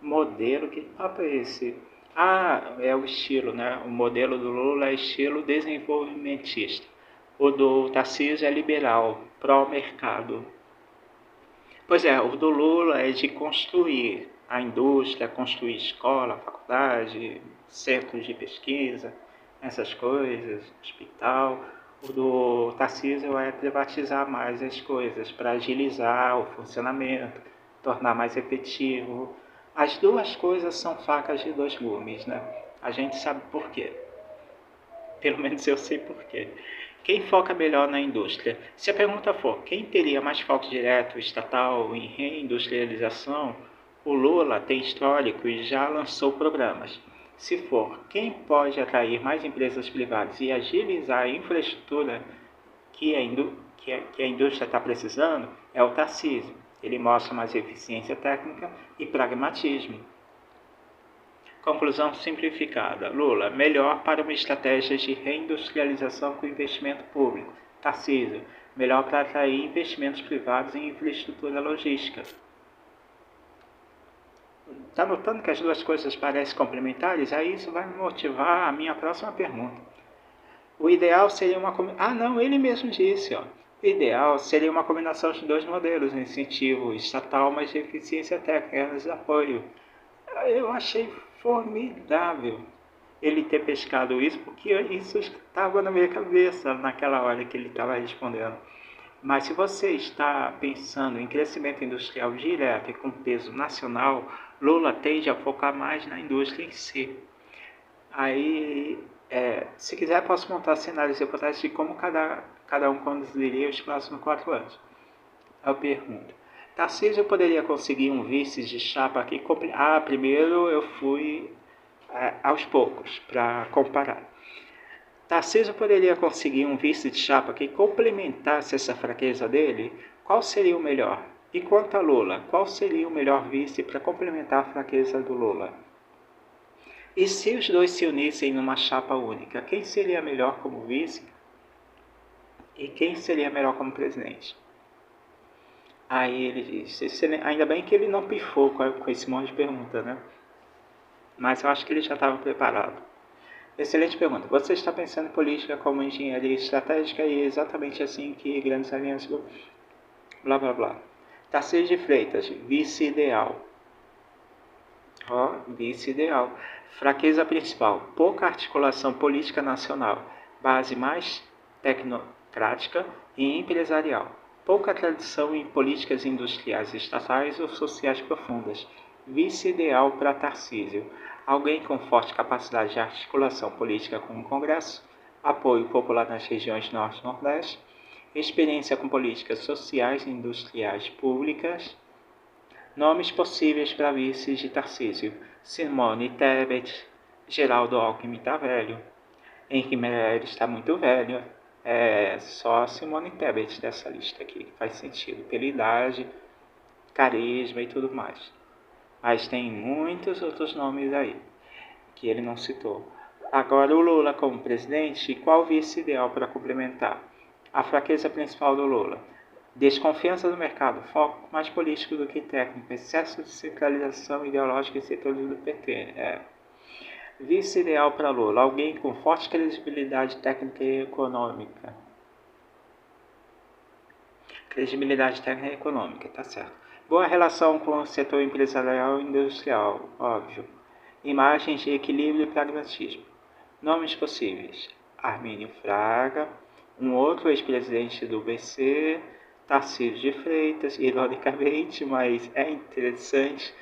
Modelo, que papo é esse? Ah, é o estilo, né? O modelo do Lula é estilo desenvolvimentista. O do Tarcísio é liberal, pró-mercado. Pois é, o do Lula é de construir a indústria, construir escola, faculdade, centros de pesquisa, essas coisas, hospital. O do Tarcísio é privatizar mais as coisas para agilizar o funcionamento, tornar mais efetivo. As duas coisas são facas de dois gumes, né? A gente sabe por quê. Pelo menos eu sei por quê. Quem foca melhor na indústria? Se a pergunta for quem teria mais foco direto estatal em reindustrialização, o Lula tem histórico e já lançou programas. Se for quem pode atrair mais empresas privadas e agilizar a infraestrutura que a indústria está precisando, é o Tarcísio. Ele mostra mais eficiência técnica e pragmatismo. Conclusão simplificada. Lula, melhor para uma estratégia de reindustrialização com investimento público. Tarcísio, melhor para atrair investimentos privados em infraestrutura logística. Está notando que as duas coisas parecem complementares? Aí isso vai me motivar a minha próxima pergunta. O ideal seria uma... Ah, não, ele mesmo disse, ó. O ideal seria uma combinação de dois modelos, incentivo estatal, mas de eficiência técnica de apoio. Eu achei formidável ele ter pescado isso, porque isso estava na minha cabeça naquela hora que ele estava respondendo. Mas se você está pensando em crescimento industrial direto e com peso nacional, Lula tende a focar mais na indústria em si. Aí, se quiser, posso montar cenários hipotéticos de como cada um conduziria os próximos 4 anos. Eu pergunto, Tarcísio poderia conseguir um vice de chapa que... primeiro eu fui aos poucos, para comparar. Tarcísio poderia conseguir um vice de chapa que complementasse essa fraqueza dele? Qual seria o melhor? E quanto a Lula, qual seria o melhor vice para complementar a fraqueza do Lula? E se os dois se unissem numa chapa única, quem seria melhor como vice e quem seria melhor como presidente? Aí ele disse, ainda bem que ele não pifou com esse monte de pergunta, né? Mas eu acho que ele já estava preparado. Excelente pergunta. Você está pensando em política como engenharia estratégica e é exatamente assim que grandes alianças... Blá, blá, blá. Tarcísio de Freitas, vice-ideal. Vice-ideal. Fraqueza principal, pouca articulação política nacional. Base mais tecnocrática e empresarial. Pouca tradição em políticas industriais estatais ou sociais profundas. Vice-ideal para Tarcísio. Alguém com forte capacidade de articulação política com o Congresso, apoio popular nas regiões Norte e Nordeste, experiência com políticas sociais e industriais públicas. Nomes possíveis para vices de Tarcísio: Simone Tebet, Geraldo Alckmin está velho, Henrique Meirelles está muito velho. Só Simone Tebet dessa lista aqui, que faz sentido, pela idade, carisma e tudo mais. Mas tem muitos outros nomes aí, que ele não citou. Agora o Lula como presidente, qual vice ideal para complementar? A fraqueza principal do Lula: desconfiança do mercado, foco mais político do que técnico, excesso de centralização ideológica em setores do PT. Vice ideal para Lula: alguém com forte credibilidade técnica e econômica. Credibilidade técnica e econômica, tá certo. Boa relação com o setor empresarial e industrial, óbvio. Imagens de equilíbrio e pragmatismo. Nomes possíveis: Armínio Fraga, um outro ex-presidente do BC, Tarcísio de Freitas, ironicamente, mas é interessante,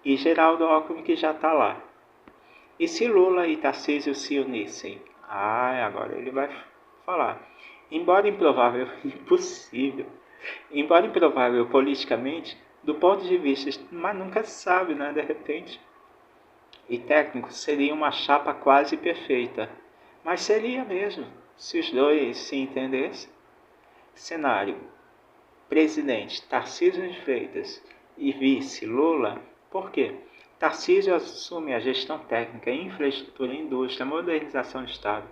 e Geraldo Alckmin, que já está lá. E se Lula e Tarcísio se unissem? Agora ele vai falar. Embora improvável, politicamente, do ponto de vista, mas nunca se sabe, né, de repente, e técnico, seria uma chapa quase perfeita. Mas seria mesmo, se os dois se entendessem. Cenário: presidente Tarcísio de Freitas e vice Lula. Por quê? Tarcísio assume a gestão técnica, infraestrutura, indústria, modernização do Estado.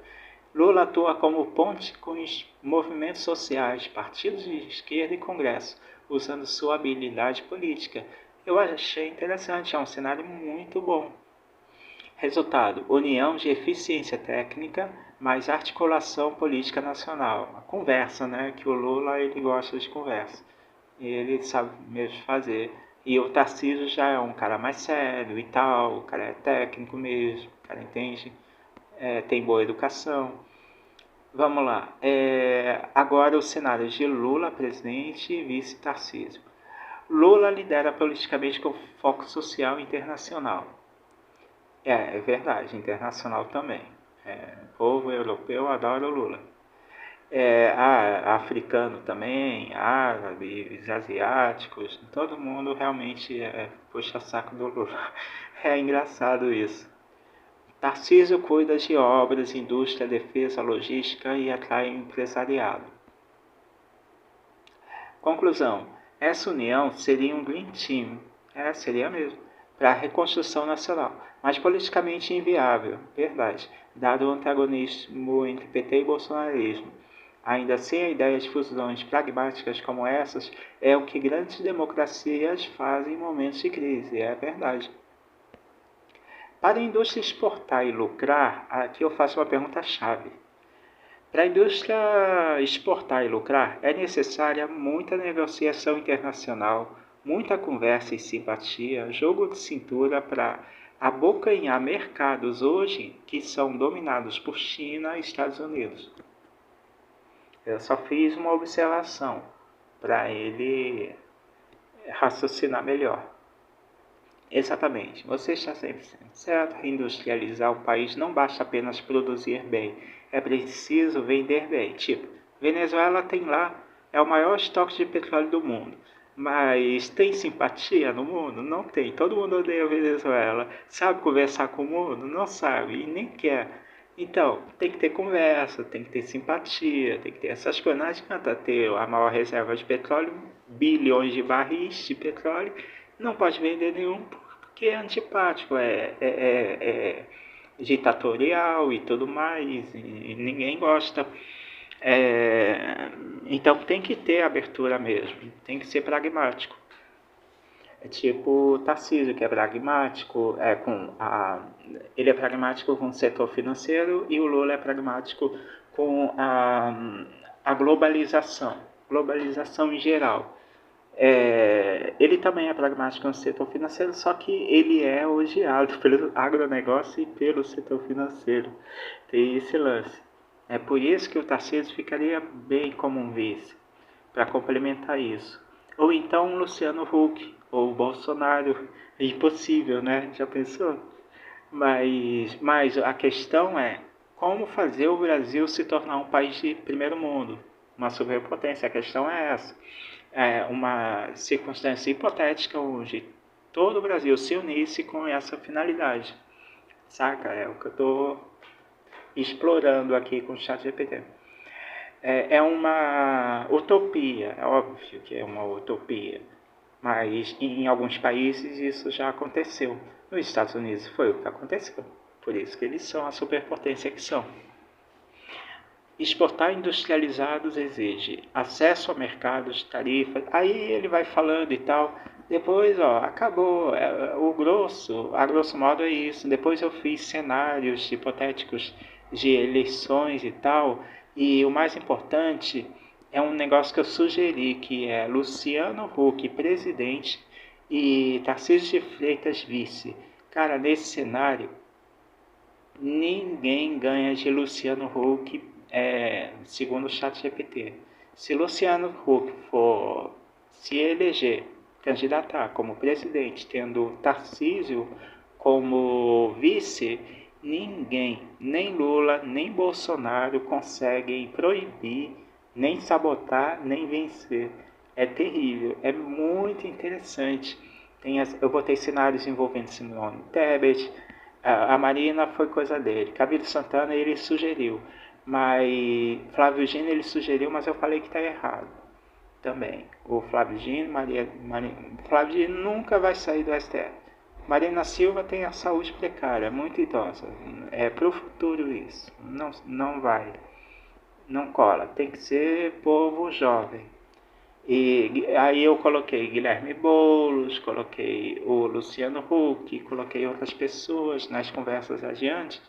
Lula atua como ponte com os movimentos sociais, partidos de esquerda e Congresso, usando sua habilidade política. Eu achei interessante, é um cenário muito bom. Resultado: união de eficiência técnica mais articulação política nacional. A conversa, né? Que o Lula ele gosta de conversa. Ele sabe mesmo fazer. E o Tarcísio já é um cara mais sério e tal, o cara é técnico mesmo, o cara entende, tem boa educação. Vamos lá. Agora o cenário de Lula, presidente, e vice Tarcísio. Lula lidera politicamente com foco social e internacional. É verdade, internacional também. O povo europeu adora o Lula. Africano também, árabes, asiáticos, todo mundo realmente puxa saco do Lula. É engraçado isso. Tarcísio cuida de obras, indústria, defesa, logística e atrai empresariado. Conclusão: essa união seria um Green Team, seria mesmo, para a reconstrução nacional, mas politicamente inviável, verdade, dado o antagonismo entre PT e bolsonarismo. Ainda assim, a ideia de fusões pragmáticas como essas é o que grandes democracias fazem em momentos de crise, é verdade. Para a indústria exportar e lucrar, aqui eu faço uma pergunta-chave. Para a indústria exportar e lucrar, é necessária muita negociação internacional, muita conversa e simpatia, jogo de cintura para abocanhar mercados hoje que são dominados por China e Estados Unidos. Eu só fiz uma observação para ele raciocinar melhor. Exatamente, você está sempre certo. Industrializar um país não basta apenas produzir bem, é preciso vender bem. Tipo, Venezuela tem lá, é o maior estoque de petróleo do mundo. Mas tem simpatia no mundo? Não tem. Todo mundo odeia a Venezuela. Sabe conversar com o mundo? Não sabe e nem quer. Então, tem que ter conversa, tem que ter simpatia, tem que ter essas coisas. Não adianta ter a maior reserva de petróleo, bilhões de barris de petróleo, não pode vender nenhum porque é antipático, é ditatorial e tudo mais, e ninguém gosta. Então tem que ter abertura mesmo, tem que ser pragmático. É tipo o Tarcísio, que é pragmático, ele é pragmático com o setor financeiro e o Lula é pragmático com a globalização em geral. Ele também é pragmático no setor financeiro, só que ele é odiado pelo agronegócio e pelo setor financeiro. Tem esse lance. É por isso que o Tarcísio ficaria bem como um vice, para complementar isso. Ou então um Luciano Huck, ou Bolsonaro. É impossível, né? Já pensou? Mas a questão é como fazer o Brasil se tornar um país de primeiro mundo, uma superpotência. A questão é essa. É uma circunstância hipotética onde todo o Brasil se unisse com essa finalidade. Saca? É o que eu estou explorando aqui com o ChatGPT. É uma utopia, é óbvio que é uma utopia, mas em alguns países isso já aconteceu. Nos Estados Unidos foi o que aconteceu, por isso que eles são a superpotência que são. Exportar industrializados exige acesso a mercados, tarifas, aí ele vai falando e tal. Depois, acabou. A grosso modo é isso. Depois eu fiz cenários hipotéticos de eleições e tal. E o mais importante é um negócio que eu sugeri, que é Luciano Huck, presidente, e Tarcísio de Freitas, vice. Cara, nesse cenário, ninguém ganha de Luciano Huck, segundo o ChatGPT. Se Luciano Huck for se eleger, candidatar como presidente, tendo Tarcísio como vice, ninguém, nem Lula, nem Bolsonaro conseguem proibir, nem sabotar, nem vencer. É terrível, é muito interessante. Eu botei cenários envolvendo Simone Tebet, A Marina foi coisa dele. Camilo Santana ele sugeriu. Mas Flávio Gino ele sugeriu, mas eu falei que está errado também. O Flávio Gino, Flávio Gino nunca vai sair do STF. Marina Silva tem a saúde precária, muito idosa. É pro futuro isso. Não, não vai. Não cola. Tem que ser povo jovem. E aí eu coloquei Guilherme Boulos, coloquei o Luciano Huck, coloquei outras pessoas nas conversas adiante,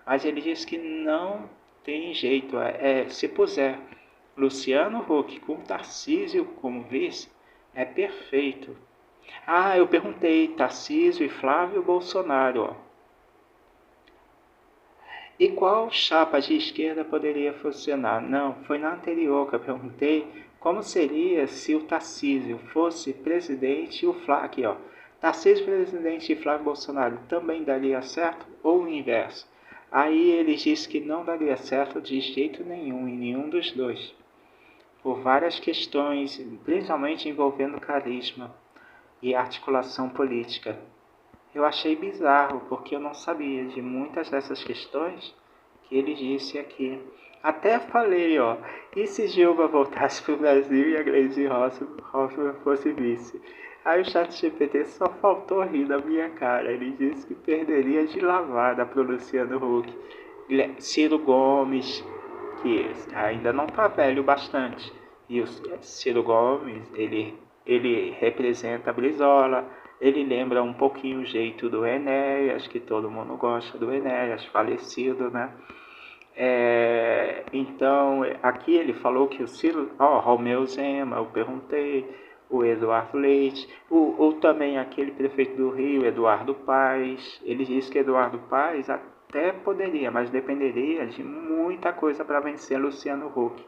mas ele disse que não tem jeito. Se puser Luciano Huck com Tarcísio como vice, é perfeito. Ah, eu perguntei, Tarcísio e Flávio Bolsonaro, ó. E qual chapa de esquerda poderia funcionar? Não, foi na anterior que eu perguntei como seria se o Tarcísio fosse presidente e o Flávio, aqui ó, Tarcísio presidente e Flávio Bolsonaro também daria certo ou o inverso? Aí ele disse que não daria certo de jeito nenhum, em nenhum dos dois, por várias questões, principalmente envolvendo carisma e articulação política. Eu achei bizarro, porque eu não sabia de muitas dessas questões que ele disse aqui. Até falei, ó, e se Gilma voltasse para o Brasil e a Gleisi Hoffmann fosse vice? Aí o ChatGPT só faltou rir da minha cara. Ele disse que perderia de lavada para o Luciano Huck. Ciro Gomes, que ainda não está velho bastante. E o Ciro Gomes, ele representa a Brizola, ele lembra um pouquinho o jeito do Enéas, que todo mundo gosta do Enéas, falecido, né? Então, aqui ele falou que o Ciro, Romeu Zema, eu perguntei, o Eduardo Leite, ou também aquele prefeito do Rio, Eduardo Paes, ele disse que Eduardo Paes até poderia, mas dependeria de muita coisa para vencer Luciano Huck.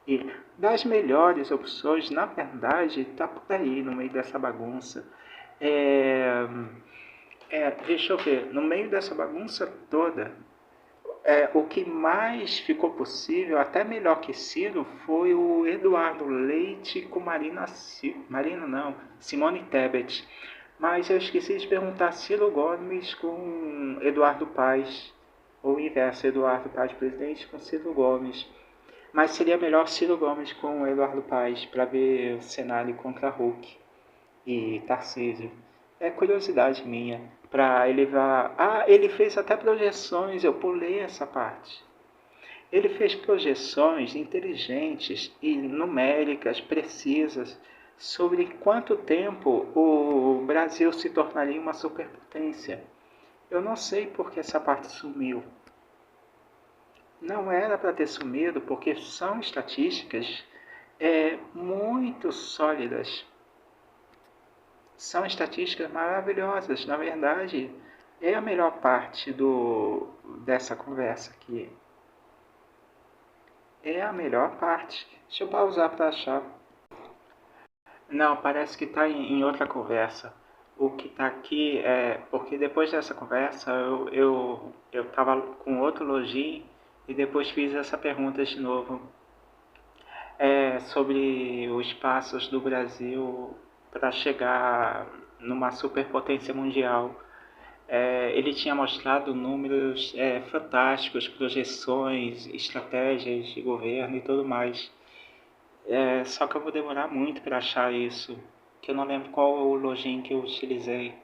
E das melhores opções, na verdade, está por aí, no meio dessa bagunça. Deixa eu ver, no meio dessa bagunça toda, o que mais ficou possível, até melhor que Ciro, foi o Eduardo Leite com Marina não, Simone Tebet. Mas eu esqueci de perguntar Ciro Gomes com Eduardo Paes, ou o inverso, Eduardo Paes presidente com Ciro Gomes. Mas seria melhor Ciro Gomes com Eduardo Paes para ver o cenário contra Huck e Tarcísio. É curiosidade minha. Para elevar. Ah, ele fez até projeções, eu pulei essa parte. Ele fez projeções inteligentes e numéricas, precisas, sobre em quanto tempo o Brasil se tornaria uma superpotência. Eu não sei por que essa parte sumiu. Não era para ter sumido, porque são estatísticas muito sólidas. São estatísticas maravilhosas. Na verdade, é a melhor parte dessa conversa aqui. É a melhor parte. Deixa eu pausar para achar. Não, parece que está em outra conversa. O que está aqui é porque depois dessa conversa eu estava com outro login e depois fiz essa pergunta de novo. Sobre os passos do Brasil para chegar numa superpotência mundial. Ele tinha mostrado números fantásticos, projeções, estratégias de governo e tudo mais. Só que eu vou demorar muito para achar isso, que eu não lembro qual o login que eu utilizei.